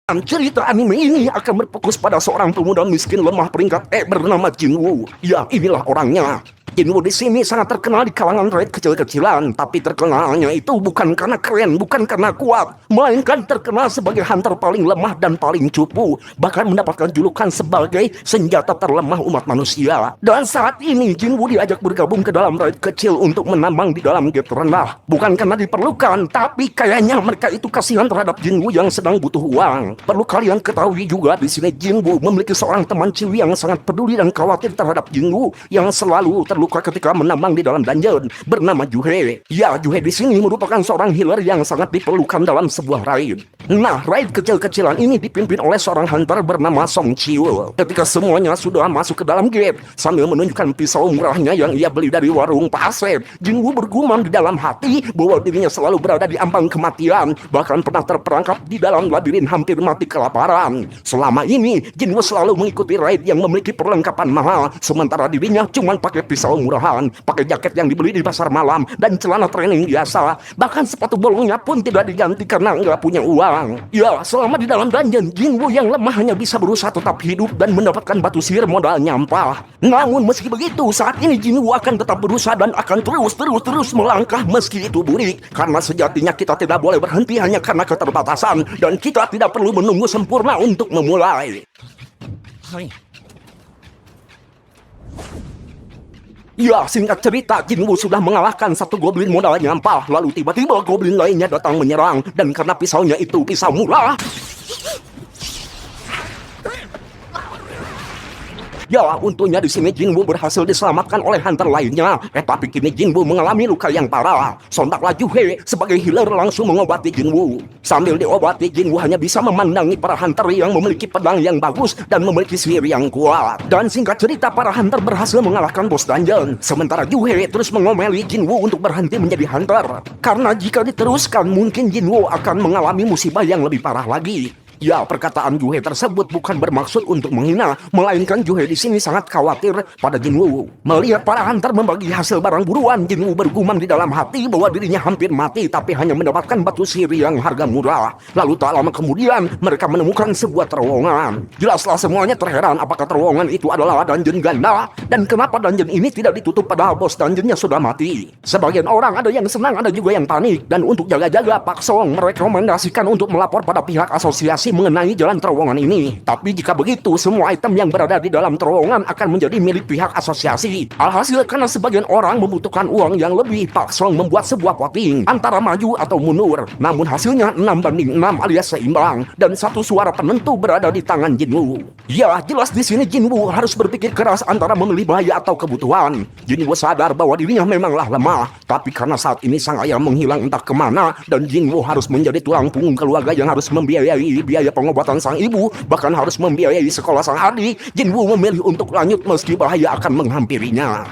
Cerita anime ini akan berfokus pada seorang pemuda miskin lemah peringkat E bernama Jinwoo. Ya, inilah orangnya. Jinwoo di sini sangat terkenal di kalangan rakyat kecil-kecilan, tapi terkenalnya itu bukan karena keren, bukan karena kuat, melainkan terkenal sebagai hunter paling lemah dan paling cupu, bahkan mendapatkan julukan sebagai senjata terlemah umat manusia. Dan saat ini Jinwoo diajak bergabung ke dalam rakyat kecil untuk menambang di dalam gate rendah, bukan karena diperlukan, tapi kayaknya mereka itu kasihan terhadap Jinwoo yang sedang butuh uang. Perlu kalian ketahui juga di sini Jinwoo memiliki seorang teman ciwi yang sangat peduli dan khawatir terhadap Jinwoo yang selalu terluka ketika menambang di dalam dungeon, bernama Juhe. Ya, Juhe di sini merupakan seorang healer yang sangat diperlukan dalam sebuah raid. Nah, raid kecil-kecilan ini dipimpin oleh seorang hunter bernama Song Chiul. Ketika semuanya sudah masuk ke dalam gate, sambil menunjukkan pisau murahnya yang ia beli dari warung Pak Asep, Jinwoo bergumam di dalam hati bahwa dirinya selalu berada di ambang kematian, bahkan pernah terperangkap di dalam labirin hampir mati kelaparan. Selama ini, Jinwoo selalu mengikuti raid yang memiliki perlengkapan mahal, sementara dirinya cuma pakai pisau murahan, pakai jaket yang dibeli di pasar malam, dan celana training biasa. Bahkan sepatu bolongnya pun tidak diganti karena nggak punya uang. Ya, selama di dalam dungeon, Jinwoo yang lemah hanya bisa berusaha tetap hidup dan mendapatkan batu sihir modal nyampah. Namun meski begitu, saat ini Jinwoo akan tetap berusaha dan akan terus melangkah meski itu burik. Karena sejatinya kita tidak boleh berhenti hanya karena keterbatasan, dan kita tidak perlu menunggu sempurna untuk memulai. Hai. Ya, singkat cerita, Jinwoo sudah mengalahkan satu goblin modal nyampah. Lalu tiba-tiba goblin lainnya datang menyerang. Dan karena pisaunya itu pisau murah, ya, untungnya di sini Jinwoo berhasil diselamatkan oleh hunter lainnya. Tapi kini Jinwoo mengalami luka yang parah. Sontaklah Juhe sebagai healer langsung mengobati Jinwoo. Sambil diobati, Jinwoo hanya bisa memandangi para hunter yang memiliki pedang yang bagus dan memiliki sihir yang kuat. Dan singkat cerita, para hunter berhasil mengalahkan bos dungeon. Sementara Juhe terus mengomeli Jinwoo untuk berhenti menjadi hunter. Karena jika diteruskan, mungkin Jinwoo akan mengalami musibah yang lebih parah lagi. Ya, perkataan Juhe tersebut bukan bermaksud untuk menghina, melainkan Juhe di sini sangat khawatir pada Jinwoo. Melihat para hunter membagi hasil barang buruan, Jinwoo bergumam di dalam hati bahwa dirinya hampir mati tapi hanya mendapatkan batu sihir yang harga murah. Lalu tak lama kemudian, mereka menemukan sebuah terowongan. Jelaslah semuanya terheran apakah terowongan itu adalah dungeon ganda, dan kenapa dungeon ini tidak ditutup padahal bos dungeonnya sudah mati. Sebagian orang ada yang senang, ada juga yang panik, dan untuk jaga-jaga, Pak Song merekomendasikan untuk melapor pada pihak asosiasi mengenai jalan terowongan ini. Tapi jika begitu, semua item yang berada di dalam terowongan akan menjadi milik pihak asosiasi. Alhasil, karena sebagian orang membutuhkan uang yang lebih, Pak Song membuat sebuah voting antara maju atau mundur. Namun hasilnya 6-6 alias seimbang, dan satu suara penentu berada di tangan Jinwoo. Ya, jelas di sini Jinwoo harus berpikir keras antara memilih bahaya atau kebutuhan. Jinwoo sadar bahwa dirinya memanglah lemah, tapi karena saat ini sang ayah menghilang entah kemana, dan Jinwoo harus menjadi tulang punggung keluarga yang harus membiayai biaya pengobatan sang ibu, bahkan harus membiayai sekolah sang adik, Jinwoo memilih untuk lanjut meski bahaya akan menghampirinya.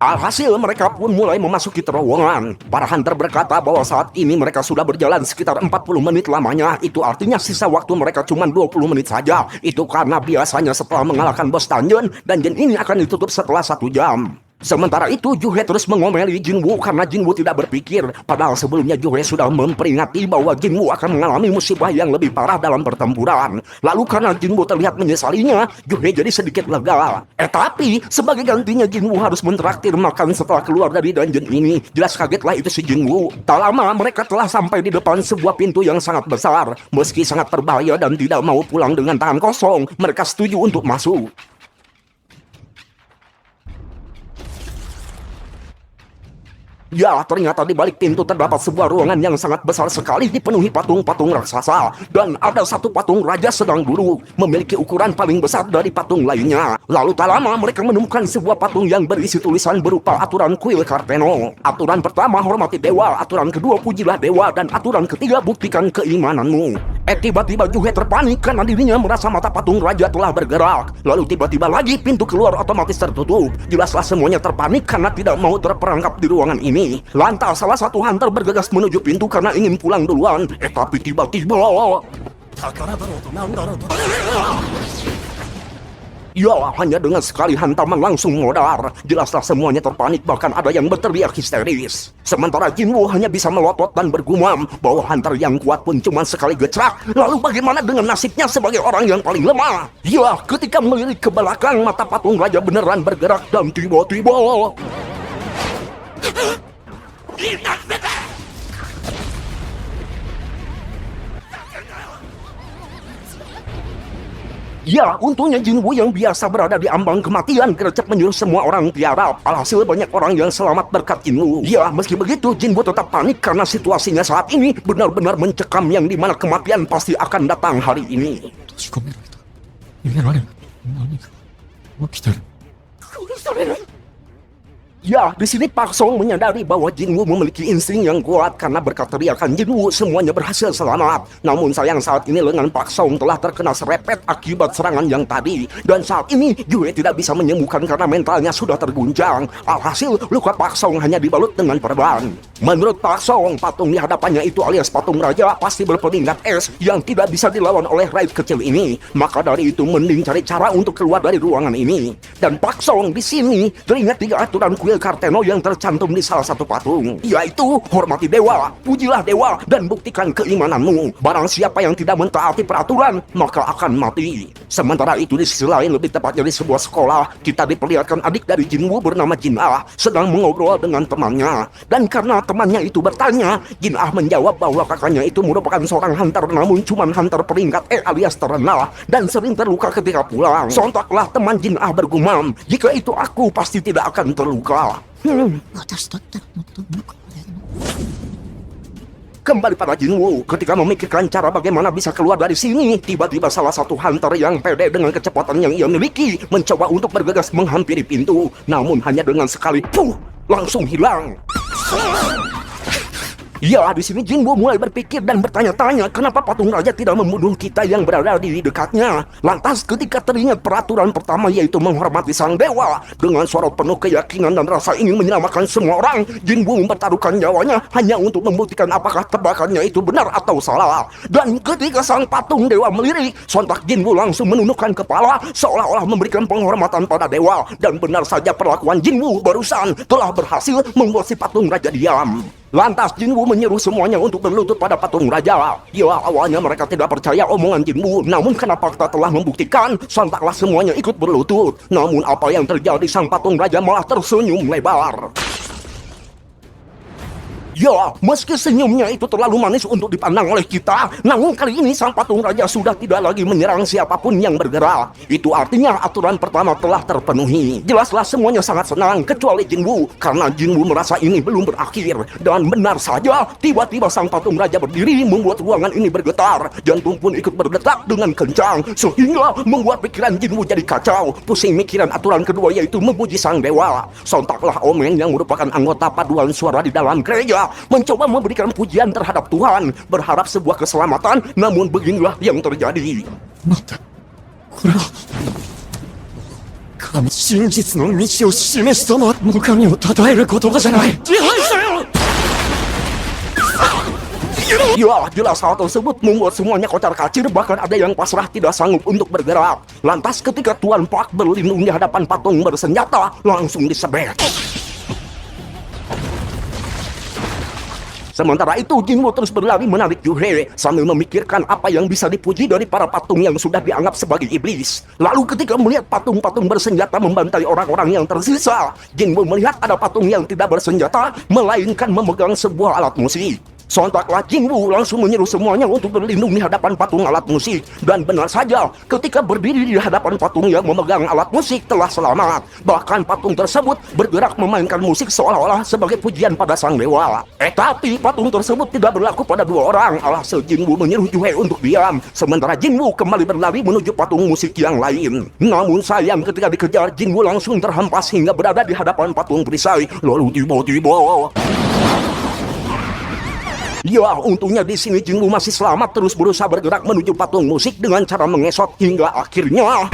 Alhasil mereka pun mulai memasuki terowongan. Para hunter berkata bahwa saat ini mereka sudah berjalan sekitar 40 menit lamanya. Itu artinya sisa waktu mereka cuma 20 menit saja. Itu karena biasanya setelah mengalahkan bos dungeon ini akan ditutup setelah 1 jam. Sementara itu, Juhe terus mengomeli Jinwoo karena Jinwoo tidak berpikir. Padahal sebelumnya Juhe sudah memperingati bahwa Jinwoo akan mengalami musibah yang lebih parah dalam pertempuran. Lalu karena Jinwoo terlihat menyesalinya, Juhe jadi sedikit lega. Tapi sebagai gantinya Jinwoo harus mentraktir makan setelah keluar dari dungeon ini. Jelas kagetlah itu si Jinwoo. Tak lama mereka telah sampai di depan sebuah pintu yang sangat besar. Meski sangat berbahaya dan tidak mau pulang dengan tangan kosong, mereka setuju untuk masuk. Ya, ternyata di balik pintu terdapat sebuah ruangan yang sangat besar sekali dipenuhi patung-patung raksasa. Dan ada satu patung raja sedang duduk, memiliki ukuran paling besar dari patung lainnya. Lalu tak lama mereka menemukan sebuah patung yang berisi tulisan berupa aturan kuil Karteno. Aturan pertama, hormati dewa. Aturan kedua, pujilah dewa. Dan aturan ketiga, buktikan keimananmu. Tiba-tiba Juhe terpanik karena dirinya merasa mata patung raja telah bergerak. Lalu tiba-tiba lagi pintu keluar otomatis tertutup. Jelaslah semuanya terpanik karena tidak mau terperangkap di ruangan ini. Lantas salah satu hunter bergegas menuju pintu karena ingin pulang duluan. Tapi tiba-tiba Ya, hanya dengan sekali hantaman langsung modar. Jelaslah semuanya terpanik, bahkan ada yang berteriak histeris. Sementara Jinwoo hanya bisa melotot dan bergumam bahwa hunter yang kuat pun cuma sekali gecrak. Lalu bagaimana dengan nasibnya sebagai orang yang paling lemah? Ya, ketika melirik ke belakang, mata patung raja beneran bergerak dan tiba-tiba... Ya, untungnya Jinwoo yang biasa berada di ambang kematian gercep menyuruh semua orang tiarap. Alhasil banyak orang yang selamat berkat Jinwoo. Ya, meski begitu Jinwoo tetap panik karena situasinya saat ini benar-benar mencekam, yang dimana kematian pasti akan datang hari ini. Ya, di sini Pak Song menyadari bahwa Jinwoo memiliki insting yang kuat karena berkat teriakan Jinwoo semuanya berhasil selamat. Namun sayang saat ini lengan Pak Song telah terkena serepet akibat serangan yang tadi. Dan saat ini Yue tidak bisa menyembuhkan karena mentalnya sudah terguncang. Alhasil luka Pak Song hanya dibalut dengan perban. Menurut Pak Song, patung di hadapannya itu alias patung raja pasti berpeningkat es yang tidak bisa dilawan oleh raid kecil ini. Maka dari itu mending cari cara untuk keluar dari ruangan ini. Dan Pak Song di sini teringat 3 aturan kuil Karteno yang tercantum di salah satu patung, yaitu hormati dewa, pujilah dewa, dan buktikan keimananmu. Barang siapa yang tidak mentaati peraturan, maka akan mati. Sementara itu di sisi lain, lebih tepatnya di sebuah sekolah, kita diperlihatkan adik dari Jinwoo bernama Jin Ah sedang mengobrol dengan temannya. Dan karena temannya itu bertanya, Jin Ah menjawab bahwa kakaknya itu merupakan seorang hunter, namun cuman hunter peringkat alias terendah, dan sering terluka ketika pulang. Sontaklah teman Jin Ah bergumam, jika itu aku pasti tidak akan terluka. Kembali pada Jinwoo, ketika memikirkan cara bagaimana bisa keluar dari sini, tiba-tiba salah satu hunter yang pede dengan kecepatan yang ia miliki mencoba untuk bergegas menghampiri pintu, namun hanya dengan sekali langsung hilang. Ya, di sini Jinwoo mulai berpikir dan bertanya-tanya kenapa patung raja tidak membunuh kita yang berada di dekatnya. Lantas ketika teringat peraturan pertama yaitu menghormati sang dewa, dengan suara penuh keyakinan dan rasa ingin menyelamatkan semua orang, Jinwoo mempertaruhkan nyawanya hanya untuk membuktikan apakah tebakannya itu benar atau salah. Dan ketika sang patung dewa melirik, sontak Jinwoo langsung menundukkan kepala seolah-olah memberikan penghormatan pada dewa. Dan benar saja perlakuan Jinwoo barusan telah berhasil membuat si patung raja diam. Lantas Jinwoo menyeru semuanya untuk berlutut pada patung raja. Ya, awalnya mereka tidak percaya omongan Jinwoo, namun karena fakta telah membuktikan, sontaklah semuanya ikut berlutut. Namun apa yang terjadi, sang patung raja malah tersenyum lebar. Ya, meski senyumnya itu terlalu manis untuk dipandang oleh kita, namun kali ini sang patung raja sudah tidak lagi menyerang siapapun yang bergerak. Itu artinya aturan pertama telah terpenuhi. Jelaslah semuanya sangat senang, kecuali Jinwoo, karena Jinwoo merasa ini belum berakhir. Dan benar saja, tiba-tiba sang patung raja berdiri membuat ruangan ini bergetar. Jantung pun ikut berdetak dengan kencang, sehingga membuat pikiran Jinwoo jadi kacau. Pusing mikiran aturan kedua yaitu memuji sang dewa. Sontaklah Omen yang merupakan anggota paduan suara di dalam gereja mencoba memberikan pujian terhadap Tuhan, berharap sebuah keselamatan, namun beginilah yang terjadi. Ya, jelas hal tersebut membuat semuanya kocar-kacir, bahkan ada yang pasrah tidak sanggup untuk bergerak. Lantas ketika Tuan Park berlindung di hadapan patung bersenjata, langsung disebet. Sementara itu Jinwoo terus berlari menarik Yue sambil memikirkan apa yang bisa dipuji dari para patung yang sudah dianggap sebagai iblis. Lalu ketika melihat patung-patung bersenjata membantai orang-orang yang tersisa, Jinwoo melihat ada patung yang tidak bersenjata melainkan memegang sebuah alat musik. Sontaklah Jinwoo langsung menyeru semuanya untuk berlindung di hadapan patung alat musik. Dan benar saja, ketika berdiri di hadapan patung yang memegang alat musik telah selamat. Bahkan patung tersebut bergerak memainkan musik seolah-olah sebagai pujian pada sang dewa. Tapi patung tersebut tidak berlaku pada dua orang. Alhasil Jinwoo menyeru Yue untuk diam. Sementara Jinwoo kembali berlari menuju patung musik yang lain. Namun sayang, ketika dikejar, Jinwoo langsung terhempas hingga berada di hadapan patung perisai. Lalu tiba-tiba... Ya, untungnya di sini Jinwoo masih selamat, terus berusaha bergerak menuju patung musik dengan cara mengesot hingga akhirnya...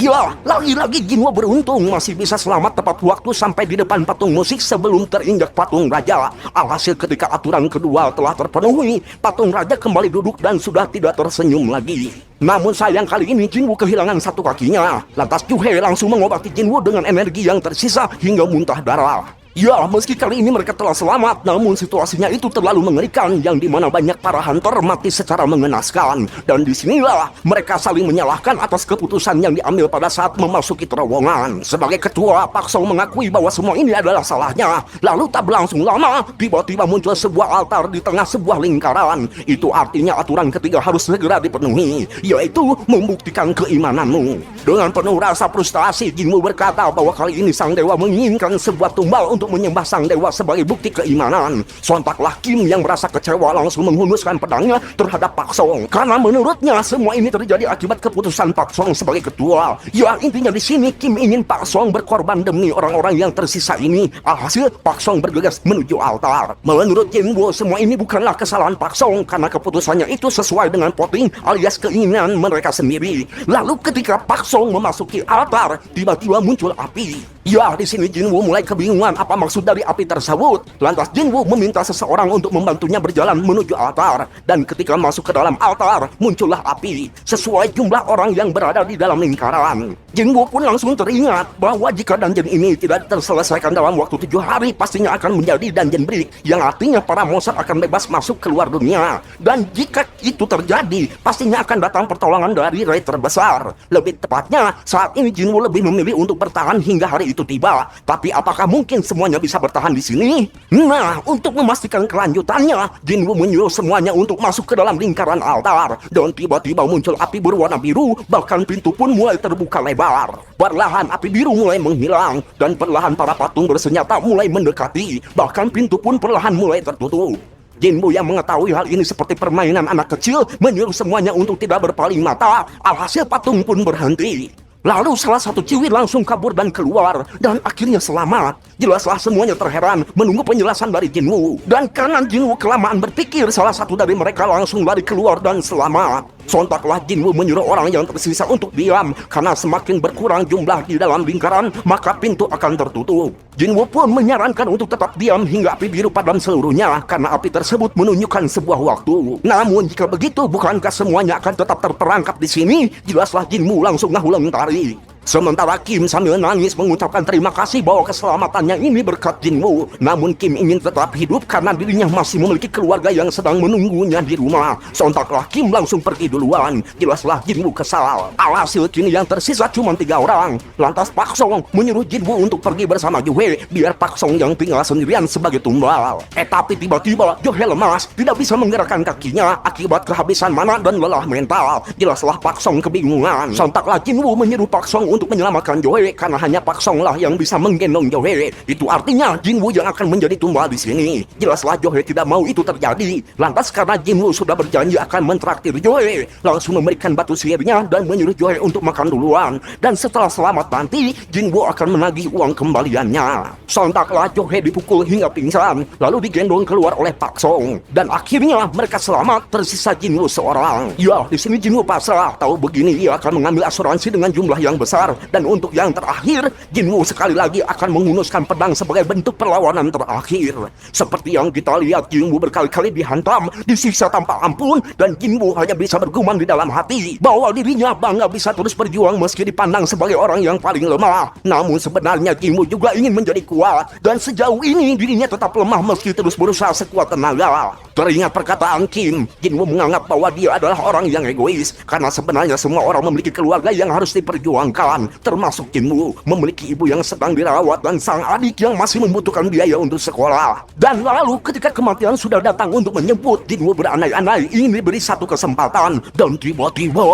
Ya, Ya, lagi-lagi Jinwo beruntung masih bisa selamat tepat waktu sampai di depan patung musik sebelum terinjak patung raja. Alhasil ketika aturan kedua telah terpenuhi, patung raja kembali duduk dan sudah tidak tersenyum lagi. Namun sayang kali ini Jinwo kehilangan satu kakinya. Lantas Juhe langsung mengobati Jinwo dengan energi yang tersisa hingga muntah darah. Ya, meski kali ini mereka telah selamat, namun situasinya itu terlalu mengerikan, yang dimana banyak para hunter mati secara mengenaskan. Dan disinilah mereka saling menyalahkan atas keputusan yang diambil pada saat memasuki terowongan. Sebagai ketua, Pak Song mengakui bahwa semua ini adalah salahnya. Lalu tak berlangsung lama, tiba-tiba muncul sebuah altar di tengah sebuah lingkaran. Itu artinya aturan ketiga harus segera dipenuhi, yaitu membuktikan keimananmu. Dengan penuh rasa frustasi, Jinwo berkata bahwa kali ini sang dewa menginginkan sebuah tumbal untuk menyembah sang dewa sebagai bukti keimanan. Sontaklah Kim yang merasa kecewa langsung menghunuskan pedangnya terhadap Pak Song, karena menurutnya semua ini terjadi akibat keputusan Pak Song sebagai ketua. Ya, intinya di sini Kim ingin Pak Song berkorban demi orang-orang yang tersisa ini. Alhasil Pak Song bergegas menuju altar. Menurut Jinwo, semua ini bukanlah kesalahan Pak Song karena keputusannya itu sesuai dengan voting alias keinginan mereka sendiri. Lalu ketika Pak Song memasuki altar, tiba-tiba muncul api. Ya, di sini Jinwo mulai kebingungan apa maksud dari api tersebut. Lantas Jinwo meminta seseorang untuk membantunya berjalan menuju altar. Dan ketika masuk ke dalam altar, muncullah api sesuai jumlah orang yang berada di dalam lingkaran. Jinwo pun langsung teringat bahwa jika dungeon ini tidak terselesaikan dalam waktu 7 hari, pastinya akan menjadi dungeon break, yang artinya para monster akan bebas masuk keluar dunia. Dan jika itu terjadi, pastinya akan datang pertolongan dari raid terbesar. Lebih tepatnya, saat ini Jinwo lebih memilih untuk bertahan hingga hari itu tiba. Tapi apakah mungkin semuanya bisa bertahan di sini? Nah, untuk memastikan kelanjutannya, Jinwo menyuruh semuanya untuk masuk ke dalam lingkaran altar. Dan tiba-tiba muncul api berwarna biru, bahkan pintu pun mulai terbuka lebar. Perlahan api biru mulai menghilang, dan perlahan para patung bersenjata mulai mendekati. Bahkan pintu pun perlahan mulai tertutup. Jinwo yang mengetahui hal ini seperti permainan anak kecil menyuruh semuanya untuk tidak berpaling mata. Alhasil patung pun berhenti. Lalu salah satu ciwi langsung kabur dan keluar, dan akhirnya selamat. Jelaslah semuanya terheran menunggu penjelasan dari Jinwo. Dan karena Jinwo kelamaan berpikir, salah satu dari mereka langsung lari keluar dan selamat. Sontaklah Jinwo menyuruh orang yang tersisa untuk diam, karena semakin berkurang jumlah di dalam lingkaran, maka pintu akan tertutup. Jinwo pun menyarankan untuk tetap diam hingga api biru padam seluruhnya, karena api tersebut menunjukkan sebuah waktu. Namun jika begitu, bukankah semuanya akan tetap terperangkap di sini? Jelaslah Jinwo langsung ngahulang-tari. Sementara Kim sambil nangis mengucapkan terima kasih bahwa keselamatannya ini berkat Jinwo. Namun Kim ingin tetap hidup karena dirinya masih memiliki keluarga yang sedang menunggunya di rumah. Sontaklah Kim langsung pergi duluan. Jelaslah Jinwo kesal. Alhasil kini yang tersisa cuma 3 orang. Lantas Pak Song menyuruh Jinwo untuk pergi bersama Juhe, biar Pak Song yang tinggal sendirian sebagai tumbal. Tapi tiba-tiba Juhe lemas, tidak bisa menggerakkan kakinya akibat kehabisan mana dan lelah mental. Jelaslah Pak Song kebingungan. Sontaklah Jinwo menyuruh Pak Song untuk menyelamatkan Joe, karena hanya Pak Song lah yang bisa menggendong Joe. Itu artinya Jinwo yang akan menjadi tumbal di sini. Jelaslah Joe tidak mau itu terjadi. Lantas karena Jinwo sudah berjanji akan mentraktir Joe, langsung memberikan batu sihirnya dan menyuruh Joe untuk makan duluan. Dan setelah selamat nanti, Jinwo akan menagih uang kembaliannya. Sontaklah Joe dipukul hingga pingsan, lalu digendong keluar oleh Pak Song. Dan akhirnya mereka selamat, tersisa Jinwo seorang. Ya, di sini Jinwo pasrah. Tahu begini ia akan mengambil asuransi dengan jumlah yang besar. Dan untuk yang terakhir, Jinwo sekali lagi akan menghunuskan pedang sebagai bentuk perlawanan terakhir. Seperti yang kita lihat, Jinwo berkali-kali dihantam, disiksa tanpa ampun, dan Jinwo hanya bisa bergumam di dalam hati bahwa dirinya bangga bisa terus berjuang meski dipandang sebagai orang yang paling lemah. Namun sebenarnya Jinwo juga ingin menjadi kuat, dan sejauh ini dirinya tetap lemah meski terus berusaha sekuat tenaga. Teringat perkataan Kim, Jinwo menganggap bahwa dia adalah orang yang egois, karena sebenarnya semua orang memiliki keluarga yang harus diperjuangkan, termasuk Jinwo memiliki ibu yang sedang dirawat dan sang adik yang masih membutuhkan biaya untuk sekolah. Dan lalu ketika kematian sudah datang untuk menjemput, Jinwo berandai-andai ingin diberi satu kesempatan, dan tiba-tiba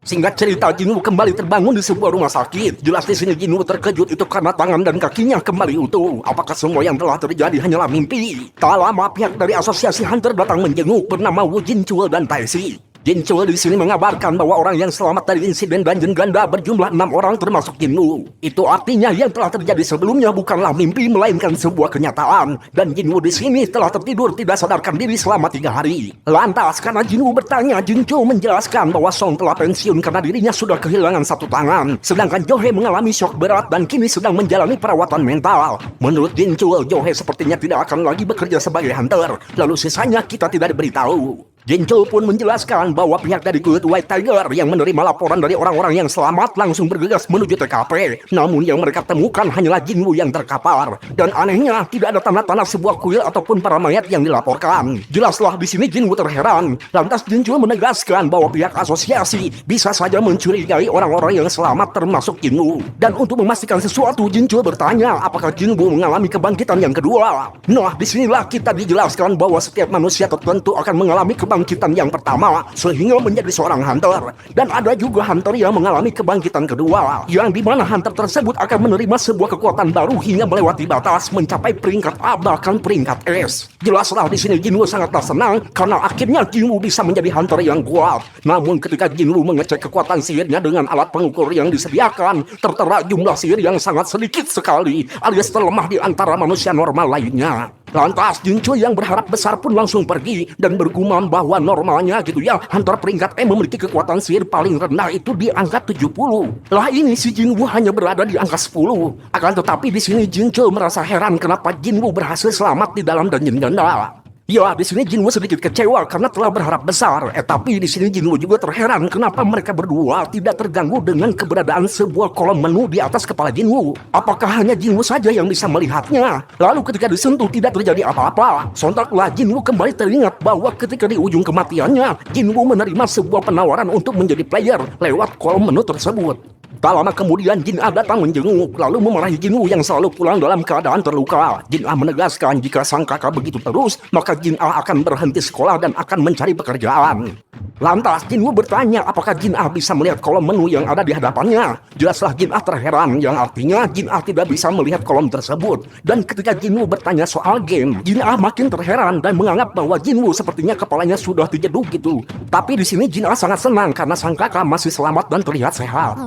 singkat cerita, Jinwo kembali terbangun di sebuah rumah sakit. Jelas di sini Jinwo terkejut itu karena tangan dan kakinya kembali utuh. Apakah semua yang telah terjadi hanyalah mimpi? Tak lama pihak dari asosiasi Hunter datang menjenguk bernama Wu Jinchul dan Taisi. Jincho di sini mengabarkan bahwa orang yang selamat dari insiden Dungeon Ganda berjumlah 6 orang termasuk Jinwoo. Itu artinya yang telah terjadi sebelumnya bukanlah mimpi melainkan sebuah kenyataan. Dan Jinwoo di sini telah tertidur tidak sadarkan diri selama 3 hari. Lantas karena Jinwoo bertanya, Jincho menjelaskan bahwa Song telah pensiun karena dirinya sudah kehilangan satu tangan. Sedangkan Johe mengalami shock berat dan kini sedang menjalani perawatan mental. Menurut Jincho, Johe sepertinya tidak akan lagi bekerja sebagai hunter. Lalu sisanya kita tidak diberitahu. Jincho pun menjelaskan bahwa pihak dari Good White Tiger yang menerima laporan dari orang-orang yang selamat langsung bergegas menuju TKP. Namun yang mereka temukan hanyalah Jinwoo yang terkapar. Dan anehnya tidak ada tanda-tanda sebuah kuil ataupun para mayat yang dilaporkan. Jelaslah di sini Jinwoo terheran. Lantas Jincho menegaskan bahwa pihak asosiasi bisa saja mencurigai orang-orang yang selamat termasuk Jinwoo. Dan untuk memastikan sesuatu, Jincho bertanya apakah Jinwoo mengalami kebangkitan yang kedua. Nah, disinilah kita dijelaskan bahwa setiap manusia tertentu akan mengalami kebangkitan yang pertama sehingga menjadi seorang hunter, dan ada juga hunter yang mengalami kebangkitan kedua yang dimana hunter tersebut akan menerima sebuah kekuatan baru hingga melewati batas mencapai peringkat A bahkan peringkat S. Jelaslah di sini Jinwoo sangatlah senang karena akhirnya Jinwoo bisa menjadi hunter yang kuat. Namun ketika Jinwoo mengecek kekuatan sihirnya dengan alat pengukur yang disediakan, tertera jumlah sihir yang sangat sedikit sekali alias terlemah di antara manusia normal lainnya. Lantas Jincho yang berharap besar pun langsung pergi dan bergumam bahwa normalnya gitu ya, hunter peringkat E memiliki kekuatan sihir paling rendah itu di angka 70. Lah ini si Jinwoo hanya berada di angka 10. Akan tetapi di sini Jincho merasa heran kenapa Jinwoo berhasil selamat di dalam Dungeon Ganda. Ya, di sini Jinwoo sedikit kecewa karena telah berharap besar. Tapi di sini Jinwoo juga terheran kenapa mereka berdua tidak terganggu dengan keberadaan sebuah kolom menu di atas kepala Jinwoo. Apakah hanya Jinwoo saja yang bisa melihatnya? Lalu ketika disentuh tidak terjadi apa-apa. Sontaklah Jinwoo kembali teringat bahwa ketika di ujung kematiannya, Jinwoo menerima sebuah penawaran untuk menjadi player lewat kolom menu tersebut. Tak lama kemudian Jin-Ah datang menjenguk lalu memarahi Jinwoo yang selalu pulang dalam keadaan terluka. Jin-Ah menegaskan jika sang kakak begitu terus, maka Jin-Ah akan berhenti sekolah dan akan mencari pekerjaan. Lantas Jinwoo bertanya apakah Jin-Ah bisa melihat kolom menu yang ada di hadapannya. Jelaslah Jin-Ah terheran, yang artinya Jin-Ah tidak bisa melihat kolom tersebut. Dan ketika Jinwoo bertanya soal game, Jin-Ah makin terheran dan menganggap bahwa Jinwoo sepertinya kepalanya sudah terjeduk gitu. Tapi di sini Jin-Ah sangat senang karena sang kakak masih selamat dan terlihat sehat.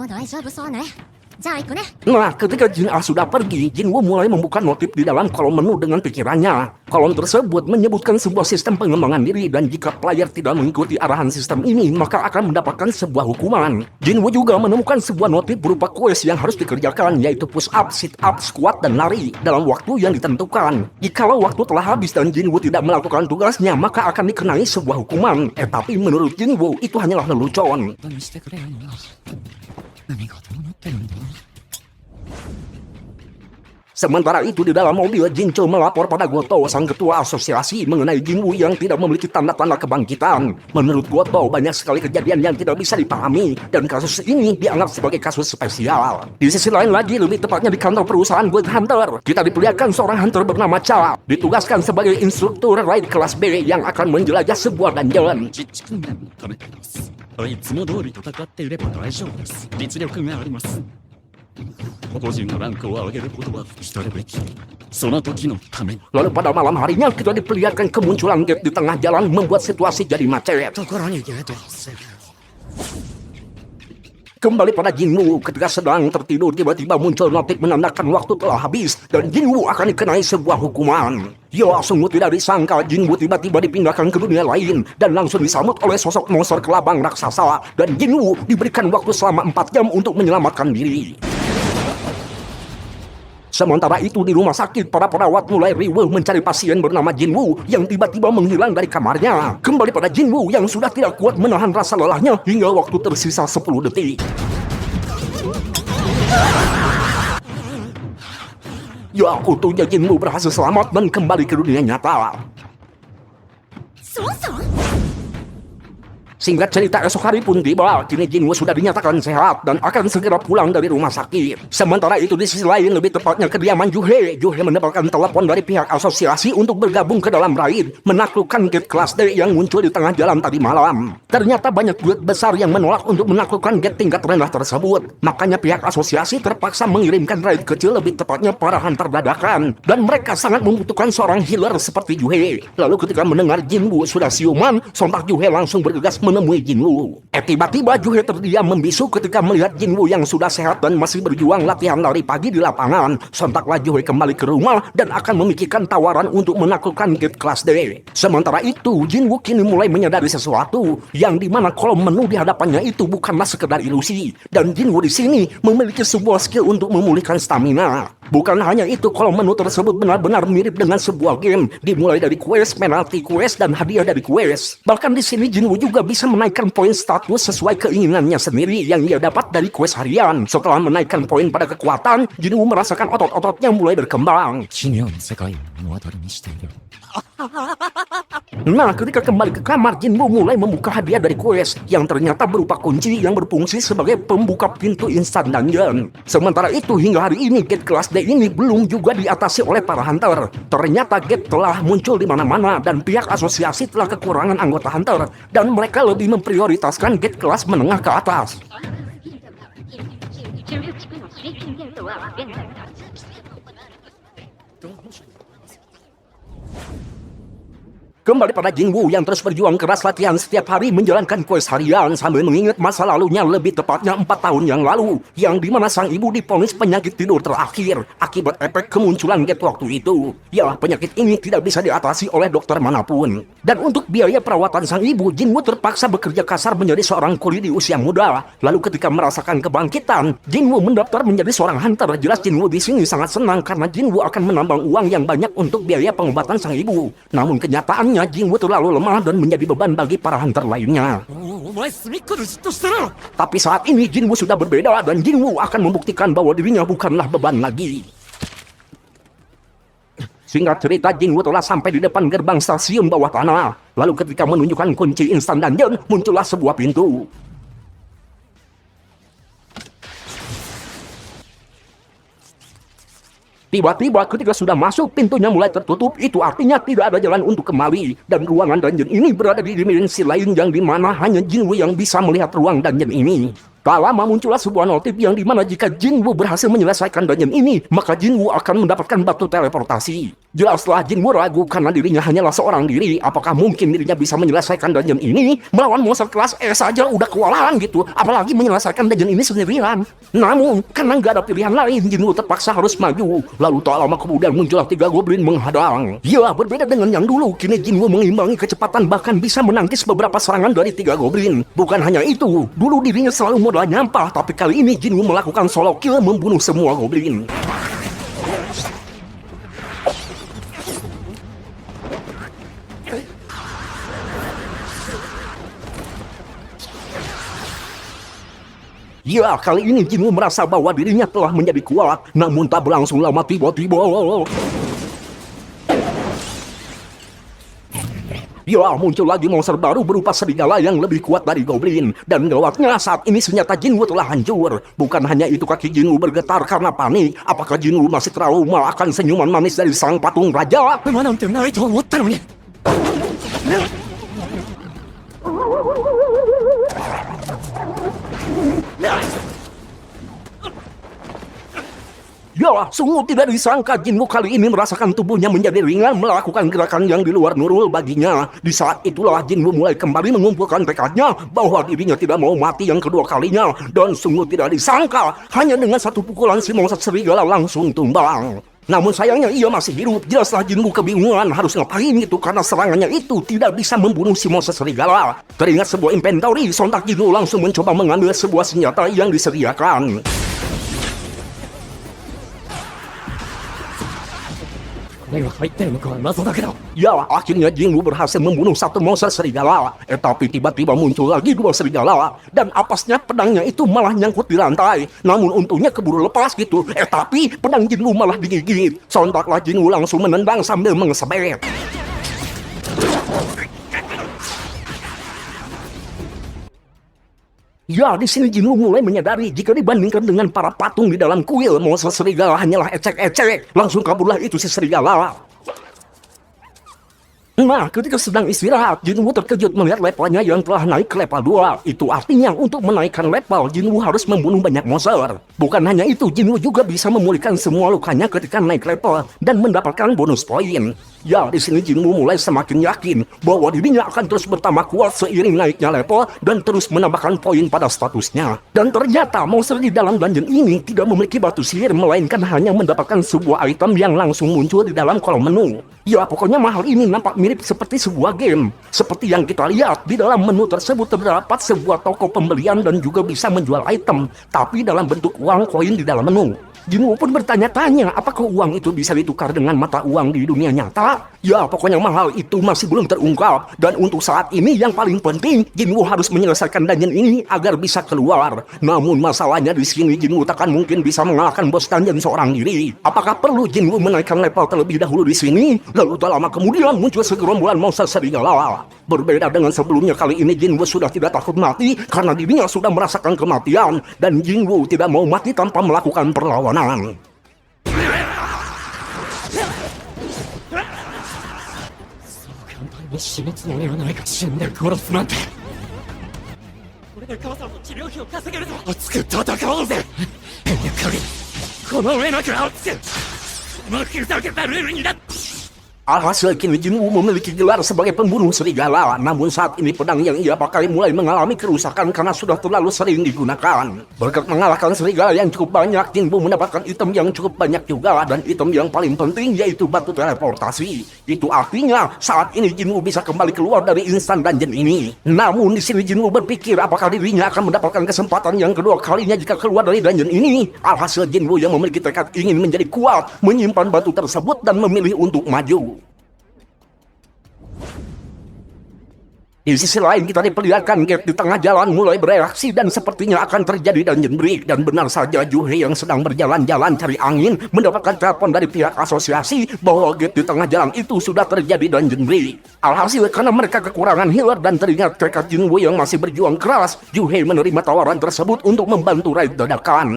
Nah, ketika Jin-Ah sudah pergi, Jinwoo mulai membuka notif di dalam kolom menu dengan pikirannya. Kolom tersebut menyebutkan sebuah sistem pengembangan diri dan jika player tidak mengikuti arahan sistem ini, maka akan mendapatkan sebuah hukuman. Jinwoo juga menemukan sebuah notif berupa quest yang harus dikerjakan, yaitu push up, sit up, squat, dan lari dalam waktu yang ditentukan. Jikalau waktu telah habis dan Jinwoo tidak melakukan tugasnya, maka akan dikenai sebuah hukuman. Tapi menurut Jinwoo, itu hanyalah lelucon. Sementara itu di dalam mobil, Jincho melapor pada Goto, sang ketua asosiasi, mengenai Jinwoo yang tidak memiliki tanda-tanda kebangkitan. Menurut Goto, banyak sekali kejadian yang tidak bisa dipahami, dan kasus ini dianggap sebagai kasus spesial. Di sisi lain lagi, lebih tepatnya di kantor perusahaan Good Hunter, kita diperlihatkan seorang hunter bernama Cha, ditugaskan sebagai instruktur raid kelas B yang akan menjelajah sebuah dungeon. いつも通り戦っていれば大丈夫です。実力があります。個人のランクを上げることは来るべき。その時のために。Lalu pada malam harinya kita diperlihatkan kemunculan gate di tengah jalan membuat situasi jadi macet. Kembali pada Jinwoo, ketika sedang tertidur tiba-tiba muncul notif menandakan waktu telah habis dan Jinwoo akan dikenai sebuah hukuman. Ya, sungguh tidak disangka Jinwoo tiba-tiba dipindahkan ke dunia lain dan langsung disambut oleh sosok monster kelabang raksasa dan Jinwoo diberikan waktu selama 4 jam untuk menyelamatkan diri. Sementara itu di rumah sakit, para perawat mulai riweuh mencari pasien bernama Jinwoo yang tiba-tiba menghilang dari kamarnya. Kembali pada Jinwoo yang sudah tidak kuat menahan rasa lelahnya hingga waktu tersisa 10 detik. Ya, untungnya Jinwoo berhasil selamat dan kembali ke dunia nyata. Singkat cerita, esok hari pun tiba. Kini Jinwoo sudah dinyatakan sehat dan akan segera pulang dari rumah sakit. Sementara itu di sisi lain, lebih tepatnya kediaman Juhe mendapatkan telepon dari pihak asosiasi untuk bergabung ke dalam raid menaklukkan gate kelas D yang muncul di tengah jalan tadi malam. Ternyata banyak duit besar yang menolak untuk menaklukkan gate tingkat rendah tersebut. Makanya pihak asosiasi terpaksa mengirimkan raid kecil, lebih tepatnya para hunter dadakan. Dan mereka sangat membutuhkan seorang healer seperti Juhe. Lalu ketika mendengar Jinwoo sudah siuman, sontak Juhe langsung bergegas menemui Jinwoo. Tiba-tiba Juhe terdiam membisu ketika melihat Jinwoo yang sudah sehat dan masih berjuang latihan lari pagi di lapangan. Sontaklah Juhe kembali ke rumah dan akan memikirkan tawaran untuk menaklukkan gate kelas D. Sementara itu, Jinwoo kini mulai menyadari sesuatu, yang dimana kolom menu di hadapannya itu bukanlah sekedar ilusi. Dan Jinwoo di sini memiliki sebuah skill untuk memulihkan stamina. Bukan hanya itu, kolom menu tersebut benar-benar mirip dengan sebuah game, dimulai dari quest, penalti quest, dan hadiah dari quest. Bahkan di sini Jinwoo juga bisa menaikkan poin status sesuai keinginannya sendiri yang ia dapat dari quest harian. Setelah menaikkan poin pada kekuatan, Jinwoo merasakan otot-ototnya mulai berkembang. Nah, ketika kembali ke kamar, Jinwoo mulai membuka hadiah dari quest yang ternyata berupa kunci yang berfungsi sebagai pembuka pintu instan dungeon. Sementara itu, hingga hari ini gate kelas D ini belum juga diatasi oleh para hunter. Ternyata gate telah muncul di mana-mana dan pihak asosiasi telah kekurangan anggota hunter dan mereka lebih memprioritaskan gate kelas menengah ke atas. Kembali pada Jinwoo yang terus berjuang keras latihan setiap hari menjalankan quest harian sambil mengingat masa lalunya, lebih tepatnya 4 tahun yang lalu, yang dimana sang ibu divonis penyakit tidur terakhir akibat efek kemunculan gate waktu itu. Ya, penyakit ini tidak bisa diatasi oleh dokter manapun. Dan untuk biaya perawatan sang ibu, Jinwoo terpaksa bekerja kasar menjadi seorang kuli di usia muda. Lalu ketika merasakan kebangkitan, Jinwoo mendaftar menjadi seorang hunter. Jelas Jinwoo di sini sangat senang karena Jinwoo akan menambang uang yang banyak untuk biaya pengobatan sang ibu. Namun kenyataannya Jinwoo terlalu lemah dan menjadi beban bagi para hunter lainnya. Tapi saat ini Jinwoo sudah berbeda dan Jinwoo akan membuktikan bahwa dirinya bukanlah beban lagi. Singkat cerita, Jinwoo telah sampai di depan gerbang stasiun bawah tanah. Lalu ketika menunjukkan kunci instan dungeon, muncullah sebuah pintu. Tiba-tiba ketika sudah masuk, pintunya mulai tertutup. Itu artinya tidak ada jalan untuk kembali. Dan ruangan dungeon ini berada di dimensi lain yang dimana hanya Jinwoo yang bisa melihat ruang dungeon ini. Tak lama muncullah sebuah notif yang dimana jika Jinwoo berhasil menyelesaikan dungeon ini, maka Jinwoo akan mendapatkan batu teleportasi. Jelaslah Jinwoo ragu karena dirinya hanyalah seorang diri. Apakah mungkin dirinya bisa menyelesaikan dungeon ini? Melawan monster kelas E saja udah kewalahan gitu, apalagi menyelesaikan dungeon ini sendirian. Namun, karena nggak ada pilihan lain, Jinwoo terpaksa harus maju. Lalu tak lama kemudian muncullah 3 goblin menghadang. Ya, berbeda dengan yang dulu, kini Jinwoo mengimbangi kecepatan bahkan bisa menangkis beberapa serangan dari 3 goblin. Bukan hanya itu, dulu dirinya selalu modal nyampah, tapi kali ini Jinwoo melakukan solo kill membunuh semua goblin. Ya, kali ini Jinwoo merasa bahwa dirinya telah menjadi kuat, namun tak berlangsung lama tiba-tiba. Ya, muncul lagi monster baru berupa serigala yang lebih kuat dari goblin. Dan gawatnya saat ini senjata Jinwoo telah hancur. Bukan hanya itu, kaki Jinwoo bergetar karena panik. Apakah Jinwoo masih trauma akan senyuman manis dari sang patung raja? Ya, sungguh tidak disangka Jinwoo kali ini merasakan tubuhnya menjadi ringan melakukan gerakan yang di luar nurul baginya. Di saat itulah Jinwoo mulai kembali mengumpulkan tekadnya bahwa dirinya tidak mau mati yang kedua kalinya. Dan sungguh tidak disangka, hanya dengan satu pukulan si monster serigala langsung tumbang. Namun sayangnya ia masih hidup. Jelaslah Jinwoo kebingungan harus ngapain itu karena serangannya itu tidak bisa membunuh si monster serigala. Teringat sebuah inventory, sontak Jinwoo langsung mencoba mengambil sebuah senjata yang disediakan. Ya, akhirnya Jinwoo berhasil membunuh satu monster serigala. Tapi tiba-tiba muncul lagi 2 serigala. Dan apasnya pedangnya itu malah nyangkut di lantai. Namun untungnya keburu lepas gitu. Tapi pedang Jinwoo malah digigit. Sontaklah Jinwoo langsung menendang sambil mengesebet. Ya, di sini Jinwoo mulai menyadari jika dibandingkan dengan para patung di dalam kuil, monster serigala hanyalah ecek-ecek. Langsung kaburlah itu si serigala. Nah, ketika sedang istirahat, Jinwoo terkejut melihat levelnya yang telah naik ke level 2. Itu artinya untuk menaikkan level, Jinwoo harus membunuh banyak monster. Bukan hanya itu, Jinwoo juga bisa memulihkan semua lukanya ketika naik level dan mendapatkan bonus poin. Ya, di sini Jinwoo mulai semakin yakin bahwa dirinya akan terus bertambah kuat seiring naiknya level dan terus menambahkan poin pada statusnya. Dan ternyata monster di dalam dungeon ini tidak memiliki batu sihir, melainkan hanya mendapatkan sebuah item yang langsung muncul di dalam kolom menu. Ya, pokoknya mahal ini nampak mirip seperti sebuah game. Seperti yang kita lihat, di dalam menu tersebut terdapat sebuah toko pembelian dan juga bisa menjual item, tapi dalam bentuk uang koin di dalam menu. Jinwoo pun bertanya-tanya apakah uang itu bisa ditukar dengan mata uang di dunia nyata. Ya, pokoknya mahal itu masih belum terungkap. Dan untuk saat ini yang paling penting, Jinwoo harus menyelesaikan dungeon ini agar bisa keluar. Namun masalahnya di sini Jinwoo takkan mungkin bisa mengalahkan bos dungeon seorang diri. Apakah perlu Jinwoo menaikkan level terlebih dahulu di sini? Lalu tak lama kemudian muncul segerombolan monster serigala. Berbeda dengan sebelumnya, kali ini Jinwoo sudah tidak takut mati karena dirinya sudah merasakan kematian. Dan Jinwoo tidak mau mati tanpa melakukan perlawanan. Alhasil kini Jinwoo memiliki gelar sebagai pembunuh serigala. Namun saat ini pedang yang ia pakai mulai mengalami kerusakan karena sudah terlalu sering digunakan. Berkat mengalahkan serigala yang cukup banyak, Jinwoo mendapatkan item yang cukup banyak juga. Dan item yang paling penting yaitu batu teleportasi. Itu artinya saat ini Jinwoo bisa kembali keluar dari instan dungeon ini. Namun di sini Jinwoo berpikir apakah dirinya akan mendapatkan kesempatan yang kedua kalinya jika keluar dari dungeon ini. Alhasil Jinwoo yang memiliki tekad ingin menjadi kuat menyimpan batu tersebut dan memilih untuk maju. Di sisi lain kita diperlihatkan Gate di tengah jalan mulai bereaksi dan sepertinya akan terjadi dungeon break. Dan benar saja, Juhei yang sedang berjalan-jalan cari angin mendapatkan telepon dari pihak asosiasi bahwa Gate di tengah jalan itu sudah terjadi dungeon break. Alhasil karena mereka kekurangan healer dan teringat tekad Jinwoo yang masih berjuang keras, Juhei menerima tawaran tersebut untuk membantu raid dadakan.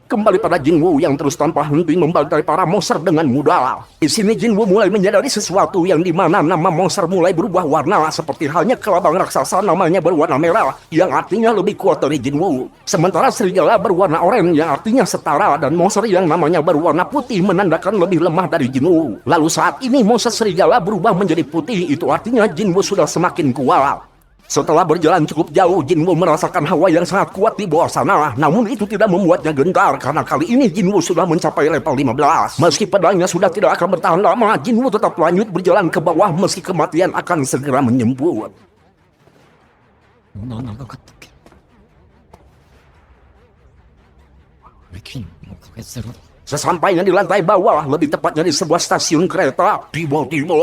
Kembali pada Jinwoo yang terus tanpa henti membantai para monster dengan mudah. Di sini Jinwoo mulai menyadari sesuatu yang dimana nama monster mulai berubah warna, seperti halnya kelabang raksasa namanya berwarna merah yang artinya lebih kuat dari Jinwoo. Sementara serigala berwarna oranye yang artinya setara, dan monster yang namanya berwarna putih menandakan lebih lemah dari Jinwoo. Lalu saat ini monster serigala berubah menjadi putih, itu artinya Jinwoo sudah semakin kuat. Setelah berjalan cukup jauh, Jinwoo merasakan hawa yang sangat kuat di bawah sana. Namun itu tidak membuatnya gentar karena kali ini Jinwoo sudah mencapai level 15. Meski pedangnya sudah tidak akan bertahan lama, Jinwoo tetap lanjut berjalan ke bawah meski kematian akan segera menyambut. Sesampainya di lantai bawah, lebih tepatnya di sebuah stasiun kereta, tiba-tiba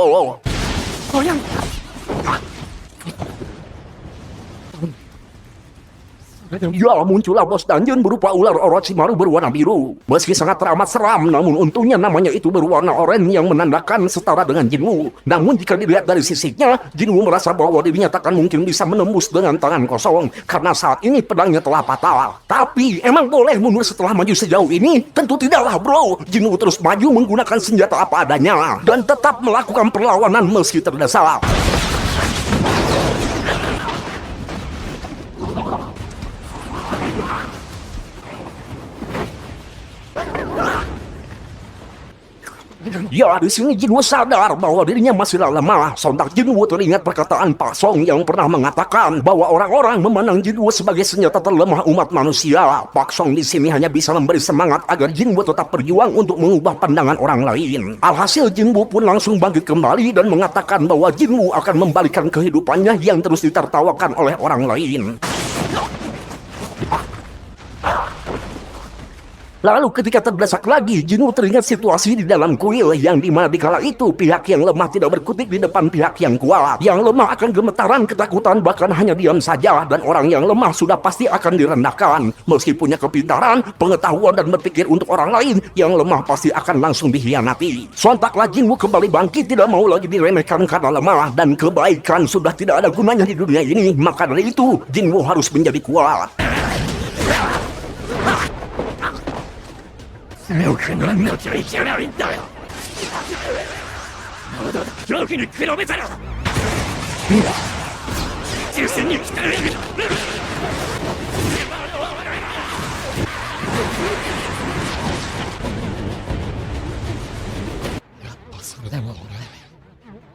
ya, muncullah bos dungeon berupa ular Orochimaru berwarna biru. Meski sangat teramat seram, namun untungnya namanya itu berwarna oranye yang menandakan setara dengan Jinwoo. Namun jika dilihat dari sisinya, Jinwoo merasa bahwa dirinya takkan mungkin bisa menembus dengan tangan kosong karena saat ini pedangnya telah patah. Tapi emang boleh mundur setelah maju sejauh ini? Tentu tidaklah, bro. Jinwoo terus maju menggunakan senjata apa adanya dan tetap melakukan perlawanan meski terdesak. Ya, di sini Jinwoo sadar bahwa dirinya masihlah lemah. Sontak Jinwoo teringat perkataan Pak Song yang pernah mengatakan bahwa orang-orang memandang Jinwoo sebagai senjata terlemah umat manusia. Pak Song di sini hanya bisa memberi semangat agar Jinwoo tetap berjuang untuk mengubah pandangan orang lain. Alhasil Jinwoo pun langsung bangkit kembali dan mengatakan bahwa Jinwoo akan membalikan kehidupannya yang terus ditertawakan oleh orang lain. Lalu ketika terdesak lagi, Jinwoo teringat situasi di dalam kuil yang dimana dikala itu pihak yang lemah tidak berkutik di depan pihak yang kuat. Yang lemah akan gemetaran ketakutan bahkan hanya diam saja, dan orang yang lemah sudah pasti akan direndahkan. Meski punya kepintaran, pengetahuan dan berpikir untuk orang lain, yang lemah pasti akan langsung dihianati. Sontaklah Jinwoo kembali bangkit, tidak mau lagi diremehkan karena lemah, dan kebaikan sudah tidak ada gunanya di dunia ini. Maka dari itu, Jinwoo harus menjadi kuat. 여기に比べたら実戦に来たらそれでも俺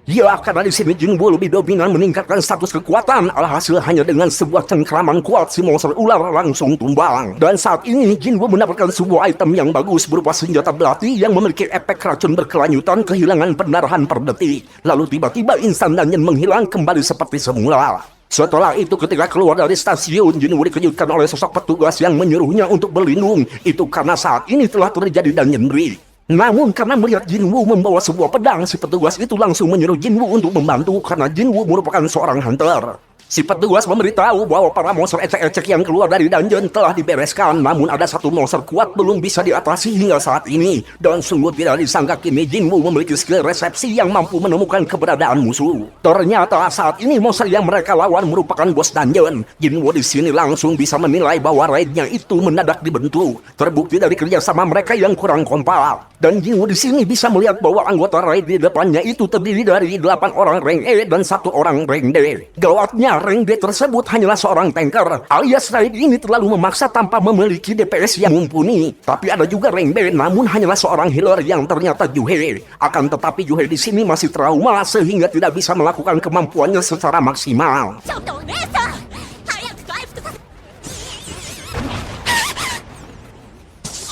Ya, karena di sini Jinwoo lebih dominan meningkatkan status kekuatan. Alhasil hanya dengan sebuah cengkraman kuat si monster ular langsung tumbang. Dan saat ini Jinwoo mendapatkan sebuah item yang bagus berupa senjata belati yang memiliki efek racun berkelanjutan kehilangan pendarahan per detik. Lalu tiba-tiba instan Danjen menghilang kembali seperti semula. Setelah itu ketika keluar dari stasiun, Jinwoo dikejutkan oleh sosok petugas yang menyuruhnya untuk berlindung. Itu karena saat ini telah terjadi Danjen Break. Namun karena melihat Jinwoo membawa sebuah pedang, si petugas itu langsung menyuruh Jinwoo untuk membantu karena Jinwoo merupakan seorang hunter. Si petugas memberitahu bahwa para monster ecek-ecek yang keluar dari dungeon telah dibereskan, namun ada satu monster kuat belum bisa diatasi hingga saat ini. Dan sungguh tidak disangka kini Jinwoo memiliki skill resepsi yang mampu menemukan keberadaan musuh. Ternyata saat ini monster yang mereka lawan merupakan bos dungeon. Jinwoo di sini langsung bisa menilai bahwa raidnya itu mendadak dibentuk. Terbukti dari kerjasama mereka yang kurang kompak. Dan Jinwoo di sini bisa melihat bahwa anggota raid di depannya itu terdiri dari 8 orang rank E dan 1 orang rank D. Gawatnya, rank D tersebut hanyalah seorang tanker, alias raid ini terlalu memaksa tanpa memiliki DPS yang mumpuni. Tapi ada juga rank B, namun hanyalah seorang healer yang ternyata Juhe. Akan tetapi Juhe di sini masih trauma sehingga tidak bisa melakukan kemampuannya secara maksimal.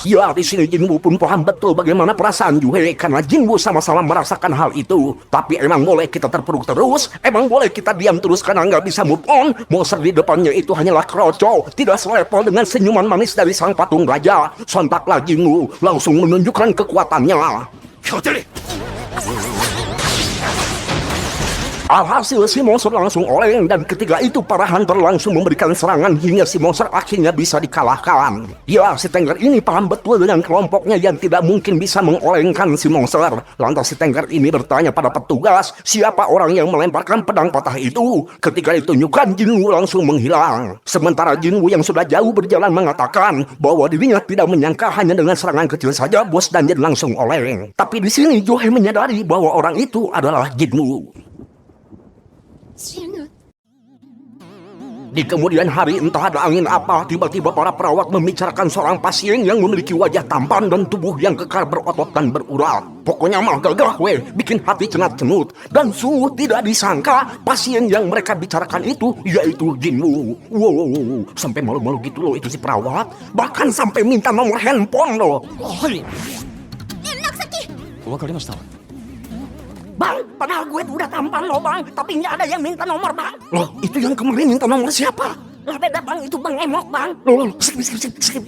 Ya, di sini Jinwoo pun paham betul bagaimana perasaan Juhe karena Jinwoo sama-sama merasakan hal itu. Tapi emang boleh kita terpuruk terus? Emang boleh kita diam terus karena nggak bisa move on? Monster di depannya itu hanyalah kroco, tidak selevel dengan senyuman manis dari sang patung raja. Sontaklah Jinwoo langsung menunjukkan kekuatannya. Hyoderi! Alhasil si monster langsung oleng dan ketika itu para hunter langsung memberikan serangan hingga si monster akhirnya bisa dikalahkan. Ya, si tanker ini paham betul dengan kelompoknya yang tidak mungkin bisa mengolengkan si monster. Lantas si tanker ini bertanya pada petugas siapa orang yang melemparkan pedang patah itu. Ketika ditunjukkan, Jinwoo langsung menghilang. Sementara Jinwoo yang sudah jauh berjalan mengatakan bahwa dirinya tidak menyangka hanya dengan serangan kecil saja bos dungeon langsung oleng. Tapi di sini Juhe menyadari bahwa orang itu adalah Jinwoo. Di kemudian hari entah ada angin apa, tiba-tiba para perawat membicarakan seorang pasien yang memiliki wajah tampan dan tubuh yang kekar berotot dan berurat. Pokoknya mah gagah weh, bikin hati cenat-cenut. Dan sungguh tidak disangka pasien yang mereka bicarakan itu yaitu Jinwoo. Wow, sampai malu-malu gitu loh itu si perawat. Bahkan sampai minta nomor handphone loh. Bang, padahal gue udah tampan loh bang, tapi nggak ada yang minta nomor bang. Loh, itu yang kemarin minta nomor siapa? Lah beda bang, itu bang Emok bang. Loh, skip.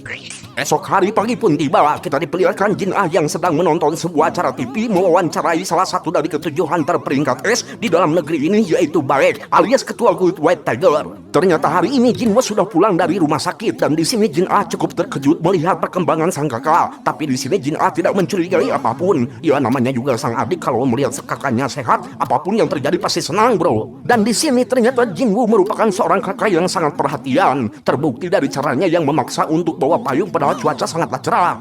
Esok hari pagi pun tiba, kita diperlihatkan Jin Ah yang sedang menonton sebuah acara TV mewawancarai salah satu dari ke-7 hunter peringkat S di dalam negeri ini yaitu Baek alias ketua Guild White Tiger. Ternyata hari ini Jinwoo sudah pulang dari rumah sakit dan di sini Jin Ah cukup terkejut melihat perkembangan sang kakak. Tapi di sini Jin Ah tidak mencurigai apapun. Ya namanya juga sang adik kalau melihat kakaknya sehat, apapun yang terjadi pasti senang bro. Dan di sini ternyata Jinwoo merupakan seorang kakak yang sangat perhatian. Terbukti dari caranya yang memaksa untuk bawa payung padahal cuaca sangatlah cerah.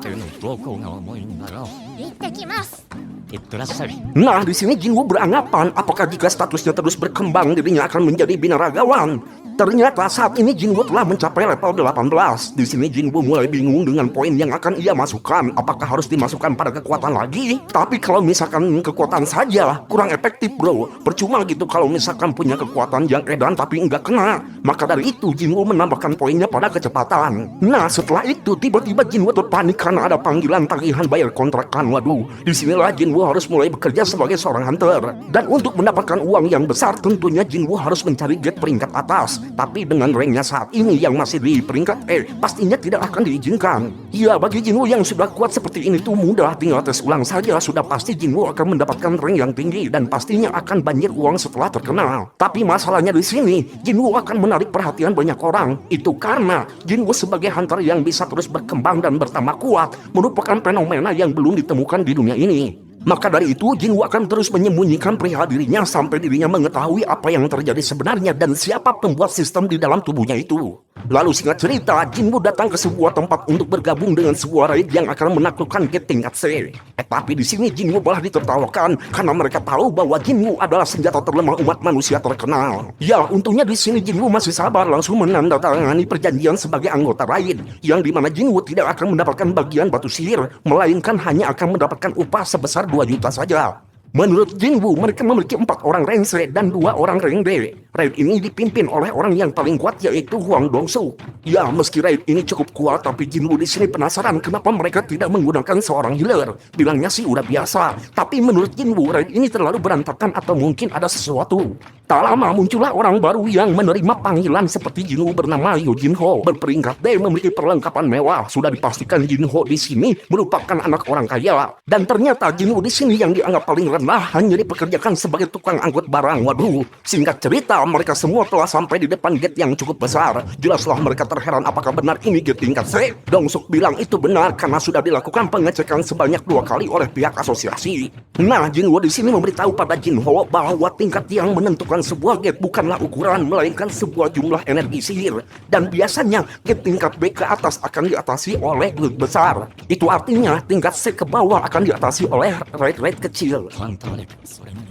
Nah, di sini Jinwoo beranggapan apakah jika statusnya terus berkembang dirinya akan menjadi binaragawan. Ternyata saat ini Jinwoo telah mencapai level 18. Di sini Jinwoo mulai bingung dengan poin yang akan ia masukkan. Apakah harus dimasukkan pada kekuatan lagi? Tapi kalau misalkan kekuatan saja kurang efektif bro. Percuma gitu kalau misalkan punya kekuatan yang edan tapi enggak kena. Maka dari itu Jinwoo menambahkan poinnya pada kecepatan. Nah setelah itu tiba-tiba Jinwoo terpanik karena ada panggilan tagihan bayar kontrakan. Waduh, disinilah Jinwoo harus mulai bekerja sebagai seorang hunter. Dan untuk mendapatkan uang yang besar tentunya Jinwoo harus mencari gate peringkat atas. Tapi dengan ranknya saat ini yang masih di peringkat E, pastinya tidak akan diizinkan. Ya, bagi Jinwoo yang sudah kuat seperti ini tuh mudah, tinggal tes ulang saja sudah pasti Jinwoo akan mendapatkan rank yang tinggi dan pastinya akan banjir uang setelah terkenal. Tapi masalahnya di sini, Jinwoo akan menarik perhatian banyak orang. Itu karena Jinwoo sebagai hunter yang bisa terus berkembang dan bertambah kuat merupakan fenomena yang belum ditemukan di dunia ini. Maka dari itu Jinwoo akan terus menyembunyikan perihal dirinya sampai dirinya mengetahui apa yang terjadi sebenarnya dan siapa pembuat sistem di dalam tubuhnya itu. Lalu singkat cerita, Jinwoo datang ke sebuah tempat untuk bergabung dengan sebuah raid yang akan menaklukkan gate tingkat C. Tapi di sini Jinwoo malah ditertawakan karena mereka tahu bahwa Jinwoo adalah senjata terlemah umat manusia terkenal. Ya, untungnya di sini Jinwoo masih sabar langsung menandatangani perjanjian sebagai anggota raid, yang dimana Jinwoo tidak akan mendapatkan bagian batu sihir, melainkan hanya akan mendapatkan upah sebesar 2 juta saja. Menurut Jinwoo, mereka memiliki 4 orang rank C dan 2 orang rank D. Raid ini dipimpin oleh orang yang paling kuat, yaitu Hwang Dong-suk. Ya, meski raid ini cukup kuat, tapi Jinwoo di sini penasaran kenapa mereka tidak menggunakan seorang healer. Bilangnya sih udah biasa, tapi menurut Jinwoo, raid ini terlalu berantakan atau mungkin ada sesuatu. Tak lama muncullah orang baru yang menerima panggilan seperti Jinwoo bernama Yoo Jin-ho. Berperingkat D, memiliki perlengkapan mewah. Sudah dipastikan Jin-ho di sini merupakan anak orang kaya. Dan ternyata Jinwoo di sini yang dianggap paling rendah hanya dipekerjakan sebagai tukang angkut barang. Waduh, singkat cerita, mereka semua telah sampai di depan gate yang cukup besar. Jelaslah mereka terheran apakah benar ini gate tingkat C. Dong-suk bilang itu benar karena sudah dilakukan pengecekan sebanyak 2 kali oleh pihak asosiasi. Nah, Jinwoo di sini memberitahu pada Jin-ho bahwa tingkat yang menentukan sebuah gate bukanlah ukuran, melainkan sebuah jumlah energi sihir. Dan biasanya gate tingkat B ke atas akan diatasi oleh gate besar. Itu artinya tingkat C ke bawah akan diatasi oleh raid-raid kecil. 簡単にそれも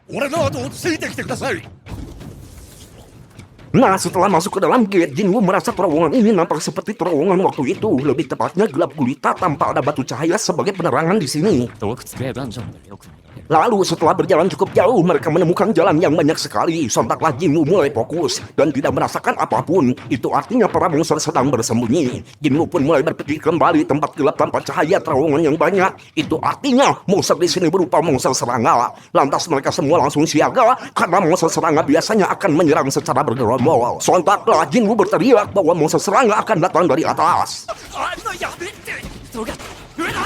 俺の後をついてきてください Nah, setelah masuk ke dalam gate, Jinwoo merasa terowongan ini nampak seperti terowongan waktu itu. Lebih tepatnya gelap gulita tanpa ada batu cahaya sebagai penerangan di sini. 洞窟系ダンジョンでよく見られる Lalu setelah berjalan cukup jauh, mereka menemukan jalan yang banyak sekali. Sontaklah Jinwoo mulai fokus dan tidak merasakan apapun. Itu artinya para monster sedang bersembunyi. Jinwoo pun mulai berpikir kembali tempat gelap tanpa cahaya terowongan yang banyak. Itu artinya monster di sini berupa monster serangga. Lantas mereka semua langsung siaga karena monster serangga biasanya akan menyerang secara bergerombol. Sontaklah Jinwoo berteriak bahwa monster serangga akan datang dari atas. あんなやべって人が上だ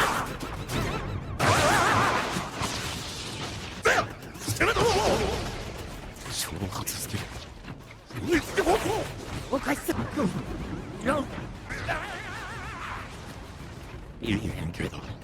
挑発スキルお返しいい変形だ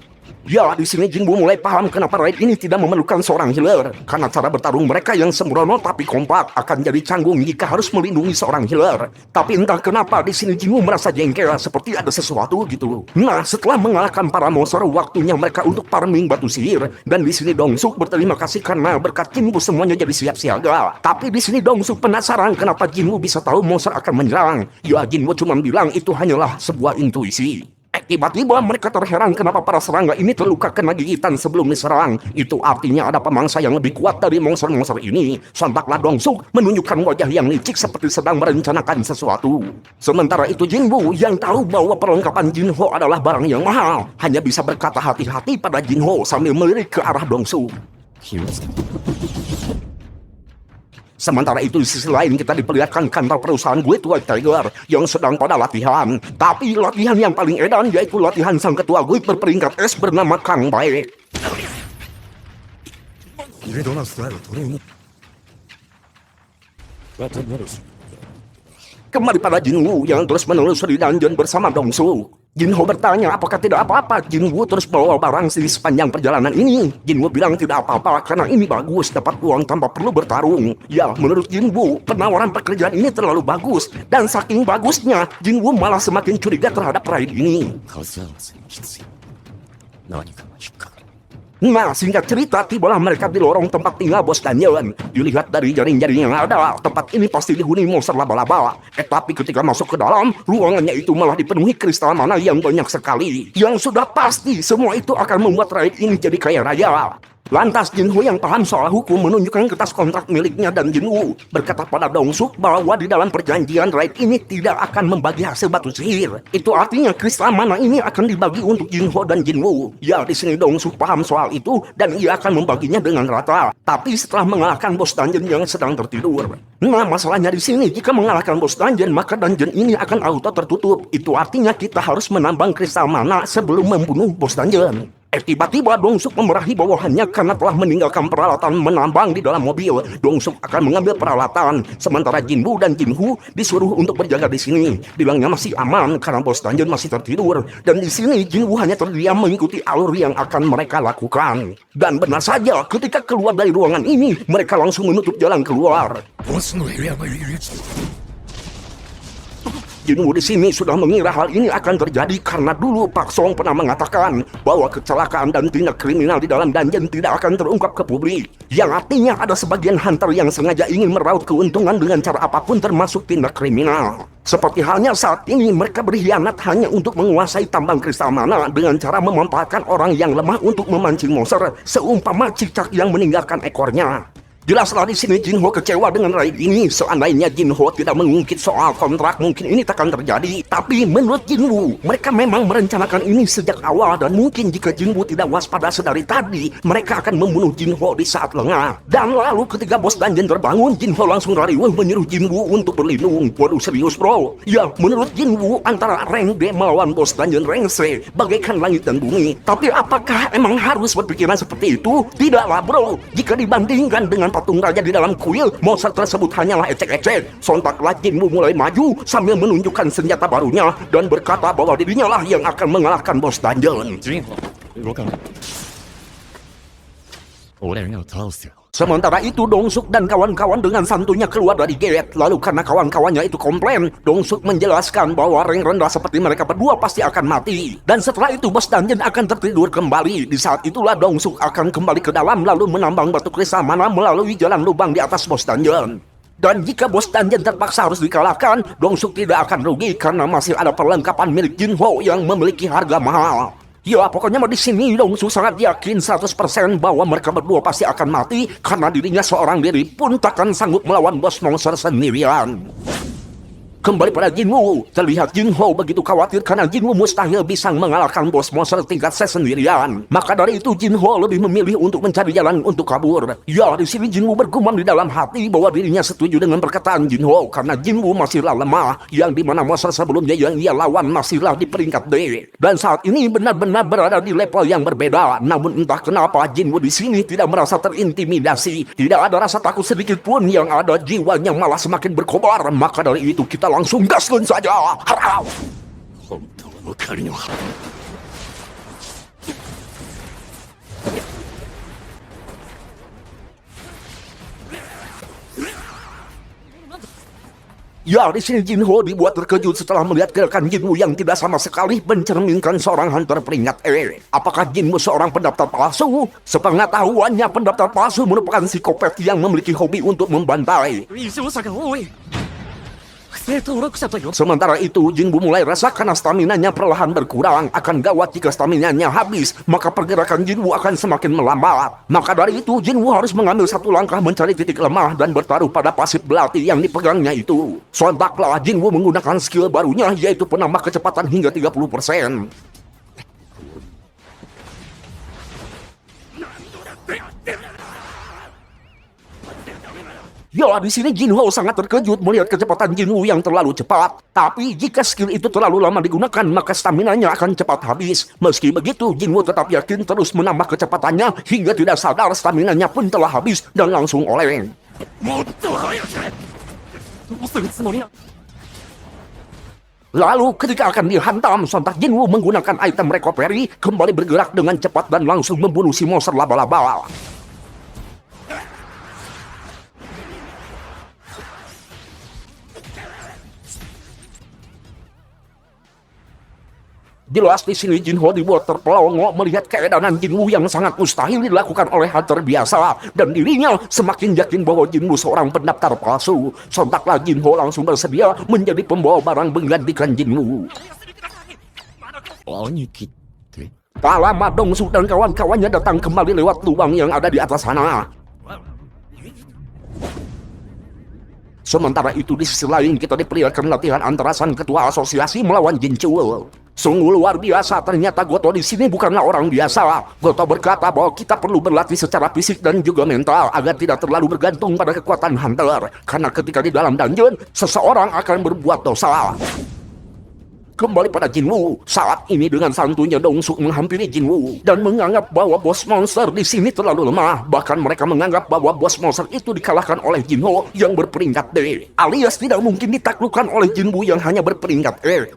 Ya, di sini Jinwoo mulai paham kenapa raid ini tidak memerlukan seorang healer. Karena cara bertarung mereka yang sembrono tapi kompak akan jadi canggung jika harus melindungi seorang healer. Tapi entah kenapa di sini Jinwoo merasa jengkel seperti ada sesuatu gitu. Nah, setelah mengalahkan para monster, waktunya mereka untuk farming batu sihir. Dan di sini Dong-suk berterima kasih karena berkat Jinwoo semuanya jadi siap siaga. Tapi di sini Dong-suk penasaran kenapa Jinwoo bisa tahu monster akan menyerang. Ya, Jinwoo cuma bilang itu hanyalah sebuah intuisi. Tiba-tiba mereka terheran kenapa para serangga ini terluka kena gigitan sebelum diserang. Itu artinya ada pemangsa yang lebih kuat dari monster-monster ini. Sontaklah Dong-suk menunjukkan wajah yang licik seperti sedang merencanakan sesuatu. Sementara itu Jinwoo yang tahu bahwa perlengkapan Jin-ho adalah barang yang mahal hanya bisa berkata hati-hati pada Jin-ho sambil melirik ke arah Dong-suk. Sementara itu di sisi lain kita diperlihatkan kantor perusahaan Great White Tiger yang sedang pada latihan. Tapi latihan yang paling edan yaitu latihan sang ketua Great berperingkat S bernama Kang Bae. イレドナスタイルトレーニング Kembali pada Jinwoo yang terus menelusuri dungeon bersama Dong-suk. Jin-ho bertanya apakah tidak apa-apa. Jinwoo terus bawa barang di sepanjang perjalanan ini. Jinwoo bilang tidak apa-apa karena ini bagus, dapat uang tanpa perlu bertarung. Ya, menurut Jinwoo, penawaran pekerjaan ini terlalu bagus. Dan saking bagusnya, Jinwoo malah semakin curiga terhadap raid ini. 数合わせに必要何かが引っかかる Nah, singkat cerita, tibalah mereka di lorong tempat tinggal bos dungeon. Dilihat dari jaring-jaring yang ada, tempat ini pasti dihuni monster laba-laba. Tapi ketika masuk ke dalam, ruangannya itu malah dipenuhi kristal mana yang banyak sekali. Yang sudah pasti, semua itu akan membuat raid ini jadi kaya raya. Lantas Jinho yang paham soal hukum menunjukkan kertas kontrak miliknya dan Jinwoo berkata pada Dong-suk bahwa di dalam perjanjian raid ini tidak akan membagi hasil batu sihir. Itu artinya kristal mana ini akan dibagi untuk Jinho dan Jinwoo. Ya, di sini Dong-suk paham soal itu dan ia akan membaginya dengan rata. Tapi setelah mengalahkan bos dungeon yang sedang tertidur. Nah, masalahnya di sini jika mengalahkan bos dungeon maka dungeon ini akan auto tertutup. Itu artinya kita harus menambang kristal mana sebelum membunuh bos dungeon. Tiba-tiba Dong-suk memarahi bawahannya karena telah meninggalkan peralatan menambang di dalam mobil. Dong-suk akan mengambil peralatan, sementara Jinwoo dan Jinho disuruh untuk berjaga di sini. Bilangnya masih aman karena bos dungeon masih tertidur. Dan di sini Jinwoo hanya terdiam mengikuti alur yang akan mereka lakukan. Dan benar saja, ketika keluar dari ruangan ini, mereka langsung menutup jalan keluar. ボスの部屋が入り口 Jinwoo di sini sudah mengira hal ini akan terjadi karena dulu Pak Song pernah mengatakan bahwa kecelakaan dan tindak kriminal di dalam dungeon tidak akan terungkap ke publik. Yang artinya ada sebagian hunter yang sengaja ingin meraup keuntungan dengan cara apapun termasuk tindak kriminal. Seperti halnya saat ini mereka berkhianat hanya untuk menguasai tambang kristal mana dengan cara memanfaatkan orang yang lemah untuk memancing monster seumpama cicak yang meninggalkan ekornya. Jelaslah di sini Jinho kecewa dengan raid ini. Seandainya Jinho tidak mengungkit soal kontrak, mungkin ini takkan terjadi. Tapi menurut Jinwoo, mereka memang merencanakan ini sejak awal dan mungkin jika Jinwoo tidak waspada sedari tadi, mereka akan membunuh Jinho di saat lengah. Dan lalu ketika bos dungeon terbangun, Jinho langsung rariweh menyuruh Jinwoo untuk berlindung. Waduh, serius bro? Ya, menurut Jinwoo antara rank D melawan bos dungeon rank C bagaikan langit dan bumi. Tapi apakah emang harus berpikiran seperti itu? Tidaklah bro. Jika dibandingkan dengan patung raja di dalam kuil, monster tersebut hanyalah ecek-ecek. Sontaklah Jinwoo mulai maju sambil menunjukkan senjata barunya dan berkata bahwa dirinya lah yang akan mengalahkan bos dungeon. ジンホ動かない俺が倒すよ Sementara itu Dongsuk dan kawan-kawan dengan santunya keluar dari gate. Lalu karena kawan-kawannya itu komplain, Dongsuk menjelaskan bahwa rank rendah seperti mereka berdua pasti akan mati. Dan setelah itu bos dungeon akan tertidur kembali. Di saat itulah Dongsuk akan kembali ke dalam lalu menambang batu kristal mana melalui jalan lubang di atas bos dungeon. Dan jika bos dungeon terpaksa harus dikalahkan, Dongsuk tidak akan rugi karena masih ada perlengkapan milik Jinho yang memiliki harga mahal. Ya, pokoknya di sini Dongsuk sangat yakin 100% bahwa mereka berdua pasti akan mati karena dirinya seorang diri pun takkan sanggup melawan bos monster sendirian. Kembali pada Jinwoo, terlihat Jinho begitu khawatir karena Jinwoo mustahil bisa mengalahkan bos monster tingkat C sendirian. Maka dari itu Jinho lebih memilih untuk mencari jalan untuk kabur. Ya, di sini Jinwoo bergumam di dalam hati bahwa dirinya setuju dengan perkataan Jinho karena Jinwoo masihlah lemah, yang dimana monster sebelumnya yang ia lawan masihlah di peringkat D. Dan saat ini benar-benar berada di level yang berbeda. Namun entah kenapa Jinwoo di sini tidak merasa terintimidasi, tidak ada rasa takut sedikit pun, yang ada jiwanya malah semakin berkobar. Maka dari itu kita langsung gaskan saja. Harau. 本当の狩りの Ya, di sini Jinho dibuat terkejut setelah melihat gerakan Jinwoo yang tidak sama sekali mencerminkan seorang hunter peringkat E. Apakah Jinwoo seorang pendaftar palsu? Sepengetahuannya pendaftar palsu merupakan psikopat yang memiliki hobi untuk membantai. 異常者が多い不正登録者とよ Sementara itu, Jinwoo mulai rasakan staminanya perlahan berkurang. Akan gawat jika staminanya habis, maka pergerakan Jinwoo akan semakin melambat. Maka dari itu, Jinwoo harus mengambil satu langkah mencari titik lemah dan bertaruh pada pasif belati yang dipegangnya itu. Sontaklah Jinwoo menggunakan skill barunya, yaitu penambah kecepatan hingga 30%. Ya, di sini Jinho sangat terkejut melihat kecepatan Jinwoo yang terlalu cepat. Tapi jika skill itu terlalu lama digunakan, maka staminanya akan cepat habis. Meski begitu, Jinwoo tetap yakin terus menambah kecepatannya hingga tidak sadar staminanya pun telah habis dan langsung oleng. もっと早くどうするつもりな Lalu ketika akan dihantam, sontak Jinwoo menggunakan item recovery, kembali bergerak dengan cepat dan langsung membunuh si monster laba-laba. Jelas di sini Jinho dibuat terpelongo melihat keadaan Jinwoo yang sangat mustahil dilakukan oleh hunter biasa, dan dirinya semakin yakin bahwa Jinwoo seorang pendaftar palsu. Sontaklah Jinho langsung bersedia menjadi pembawa barang menggantikan Jinwoo. 兄貴って Tak lama Dongsuk dan kawan-kawannya datang kembali lewat lubang yang ada di atas sana. Sementara itu di sisi lain kita diperlihatkan latihan antara sang ketua asosiasi melawan Jinchul. Sungguh luar biasa, ternyata Goto di sini bukanlah orang biasa. Goto berkata bahwa kita perlu berlatih secara fisik dan juga mental agar tidak terlalu bergantung pada kekuatan hunter. Karena ketika di dalam dungeon, seseorang akan berbuat dosa. Kembali pada Jinwoo, saat ini dengan santunya Dongsuk menghampiri Jinwoo dan menganggap bahwa bos monster di sini terlalu lemah. Bahkan mereka menganggap bahwa bos monster itu dikalahkan oleh Jinho yang berperingkat D, alias tidak mungkin ditaklukkan oleh Jinwoo yang hanya berperingkat E.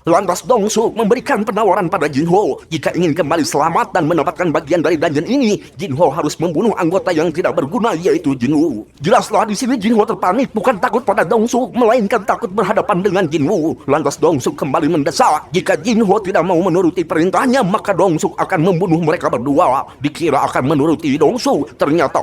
Lantas Dongsuk memberikan penawaran pada Jinho, jika ingin kembali selamat dan mendapatkan bagian dari dungeon ini, Jinho harus membunuh anggota yang tidak berguna, yaitu Jinwoo. Jelaslah di sini Jinho terpanik, bukan takut pada Dongsuk, melainkan takut berhadapan dengan Jinwoo. Lantas Dongsuk kembali mendesak, jika Jinho tidak mau menuruti perintahnya, maka Dongsuk akan membunuh mereka berdua. Dikira akan menuruti Dongsuk, ternyata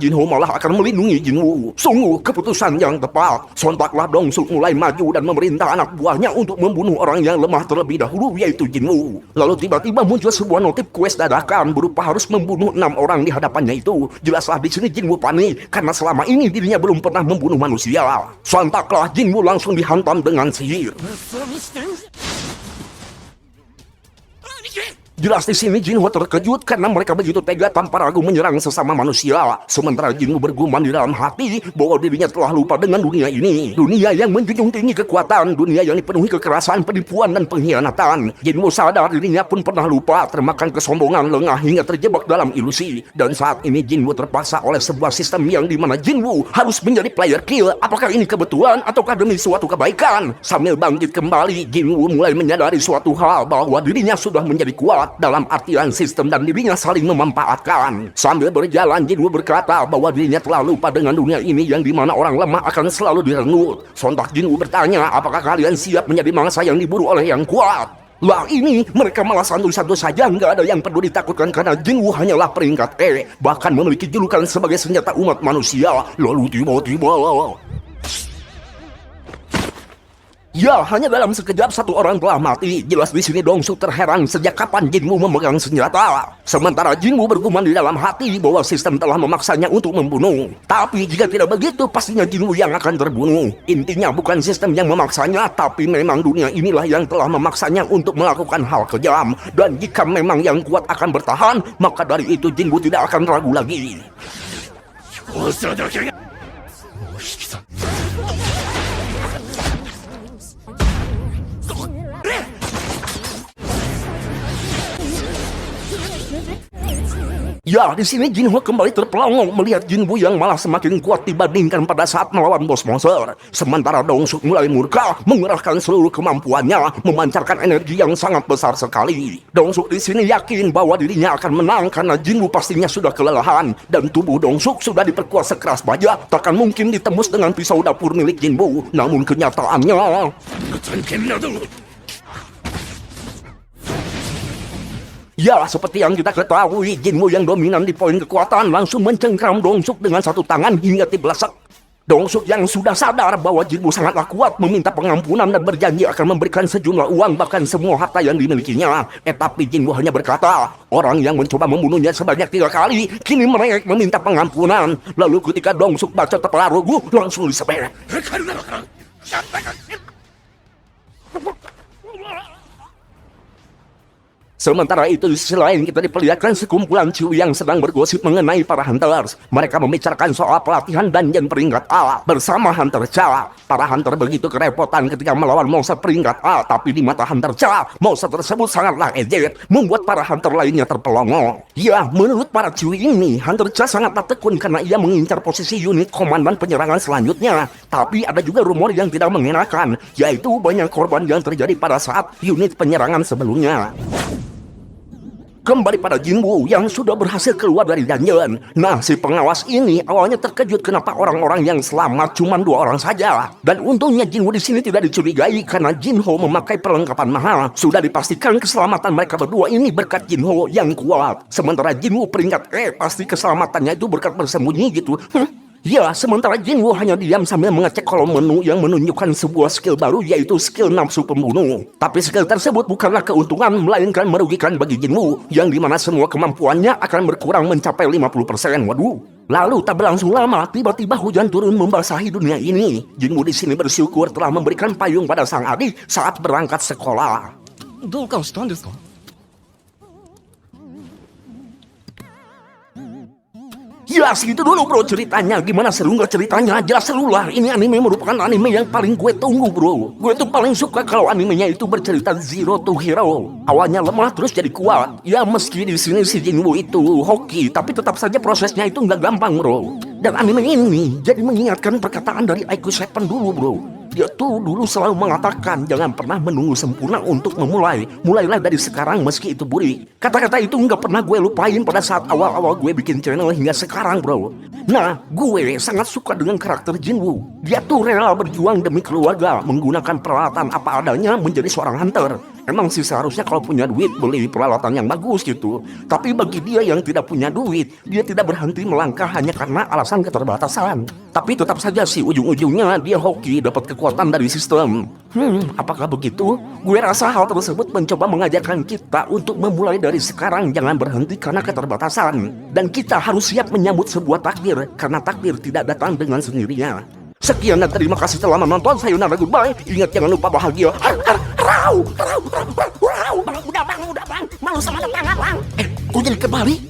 Jinho malah akan melindungi Jinwoo. Sungguh keputusan yang tepat. Sontaklah Dongsuk mulai maju dan memerintah anak buahnya untuk membunuh orang yang lemah terlebih dahulu, yaitu Jinwoo. Lalu tiba-tiba muncul sebuah notif quest dadakan berupa harus membunuh 6 orang di hadapannya itu. Jelaslah di sini Jinwoo panik karena selama ini dirinya belum pernah membunuh manusia. Sontaklah Jinwoo langsung dihantam dengan sihir. Jelas di sini Jinho terkejut karena mereka begitu tega tanpa ragu menyerang sesama manusia. Sementara Jinho bergumam di dalam hati bahwa dirinya telah lupa dengan dunia ini. Dunia yang menjunjung tinggi kekuatan, dunia yang dipenuhi kekerasan, penipuan, dan pengkhianatan. Jinho sadar dirinya pun pernah lupa, termakan kesombongan, lengah hingga terjebak dalam ilusi. Dan saat ini Jinho terpaksa oleh sebuah sistem yang dimana Jinho harus menjadi player kill. Apakah ini kebetulan ataukah demi suatu kebaikan? Sambil bangkit kembali, Jinho mulai menyadari suatu hal bahwa dirinya sudah menjadi kuat dalam artian sistem dan dirinya saling memanfaatkan. Sambil berjalan, Jinwoo berkata bahwa dirinya telah lupa dengan dunia ini yang dimana orang lemah akan selalu direnggut. Sontak Jinwoo bertanya, apakah kalian siap menjadi mangsa yang diburu oleh yang kuat? Lah ini mereka malah santuy-santuy saja, nggak ada yang perlu ditakutkan karena Jinwoo hanyalah peringkat E, bahkan memiliki julukan sebagai senjata umat manusia. Lalu tiba-tiba, ya, hanya dalam sekejap satu orang telah mati. Jelas di sini Dongsuk terheran sejak kapan Jinwoo memegang senjata. Sementara Jinwoo bergumam di dalam hati bahwa sistem telah memaksanya untuk membunuh. Tapi jika tidak begitu, pastinya Jinwoo yang akan terbunuh. Intinya bukan sistem yang memaksanya, tapi memang dunia inilah yang telah memaksanya untuk melakukan hal kejam. Dan jika memang yang kuat akan bertahan, maka dari itu Jinwoo tidak akan ragu lagi. Ya, di sini Jinho kembali terpelongo melihat Jinwoo yang malah semakin kuat dibandingkan pada saat melawan bos monster. Sementara Dongsuk mulai murka, mengerahkan seluruh kemampuannya, memancarkan energi yang sangat besar sekali. Dongsuk di sini yakin bahwa dirinya akan menang karena Jinwoo pastinya sudah kelelahan dan tubuh Dongsuk sudah diperkuat sekeras baja, takkan mungkin ditembus dengan pisau dapur milik Jinwoo. Namun kenyataannya, ya, seperti yang kita ketahui, Jinwoo yang dominan di poin kekuatan langsung mencengkram Dongsuk dengan satu tangan hingga tiblasak. Dongsuk yang sudah sadar bahwa Jinwoo sangatlah kuat meminta pengampunan dan berjanji akan memberikan sejumlah uang bahkan semua harta yang dimilikinya. Tapi Jinwoo hanya berkata, orang yang mencoba membunuhnya sebanyak 3 kali kini mereka meminta pengampunan. Lalu ketika Dongsuk baca terpela ruguh, langsung disebet. Sementara itu di sisi lain kita diperlihatkan sekumpulan cuy yang sedang bergosip mengenai para hunters. Mereka membicarakan soal pelatihan dungeon peringkat A bersama Hunter Cha. Para hunter begitu kerepotan ketika melawan monster peringkat A, tapi di mata Hunter Cha, monster tersebut sangatlah ejek, membuat para hunter lainnya terpelongo. Ya, menurut para cuy ini, Hunter Cha sangatlah tekun karena ia mengincar posisi unit komandan penyerangan selanjutnya. Tapi ada juga rumor yang tidak mengenakan, yaitu banyak korban yang terjadi pada saat unit penyerangan sebelumnya. Kembali pada Jinwoo yang sudah berhasil keluar dari dungeon. Nah, si pengawas ini awalnya terkejut kenapa orang-orang yang selamat cuma 2 orang saja. Dan untungnya Jinwoo di sini tidak dicurigai karena Jinho memakai perlengkapan mahal. Sudah dipastikan keselamatan mereka berdua ini berkat Jinho yang kuat. Sementara Jinwoo peringkat E, pasti keselamatannya itu berkat bersembunyi gitu. Ya, sementara Jinwoo hanya diam sambil mengecek kolom menu yang menunjukkan sebuah skill baru, yaitu skill nafsu pembunuh. Tapi skill tersebut bukanlah keuntungan, melainkan merugikan bagi Jinwoo, yang dimana semua kemampuannya akan berkurang mencapai 50%. Waduh. Lalu tak berlangsung lama, tiba-tiba hujan turun membasahi dunia ini. Jinwoo di sini bersyukur telah memberikan payung pada sang adik saat berangkat sekolah. Jelas gitu dulu bro ceritanya. Gimana seru nggak ceritanya? Jelas seru lah. Ini anime merupakan anime yang paling gue tunggu bro. Gue tuh paling suka kalau animenya itu bercerita zero to hero. Awalnya lemah terus jadi kuat. Ya meski di sini si Jinwoo itu hoki, tapi tetap saja prosesnya itu nggak gampang bro. Dan anime ini jadi mengingatkan perkataan dari IQ7 dulu bro. Dia tuh dulu selalu mengatakan jangan pernah menunggu sempurna untuk memulai. Mulailah dari sekarang meski itu buruk. Kata-kata itu nggak pernah gue lupain pada saat awal-awal gue bikin channel hingga sekarang bro. Nah, gue sangat suka dengan karakter Jinwoo. Dia tuh rela berjuang demi keluarga, menggunakan peralatan apa adanya menjadi seorang hunter. Emang sih seharusnya kalau punya duit beli peralatan yang bagus gitu. Tapi bagi dia yang tidak punya duit, dia tidak berhenti melangkah hanya karena alasan keterbatasan. Tapi tetap saja sih ujung-ujungnya dia hoki dapat kekuatan dari sistem. Apakah begitu? Gue rasa hal tersebut mencoba mengajarkan kita untuk memulai dari sekarang, jangan berhenti karena keterbatasan. Dan kita harus siap menyambut sebuah takdir, karena takdir tidak datang dengan sendirinya. Sekian dan terima kasih telah menonton. Sayonara, goodbye. Ingat jangan lupa bahagia. Udah bang. Malu sama tetangga bang. Kok jadi kebalik?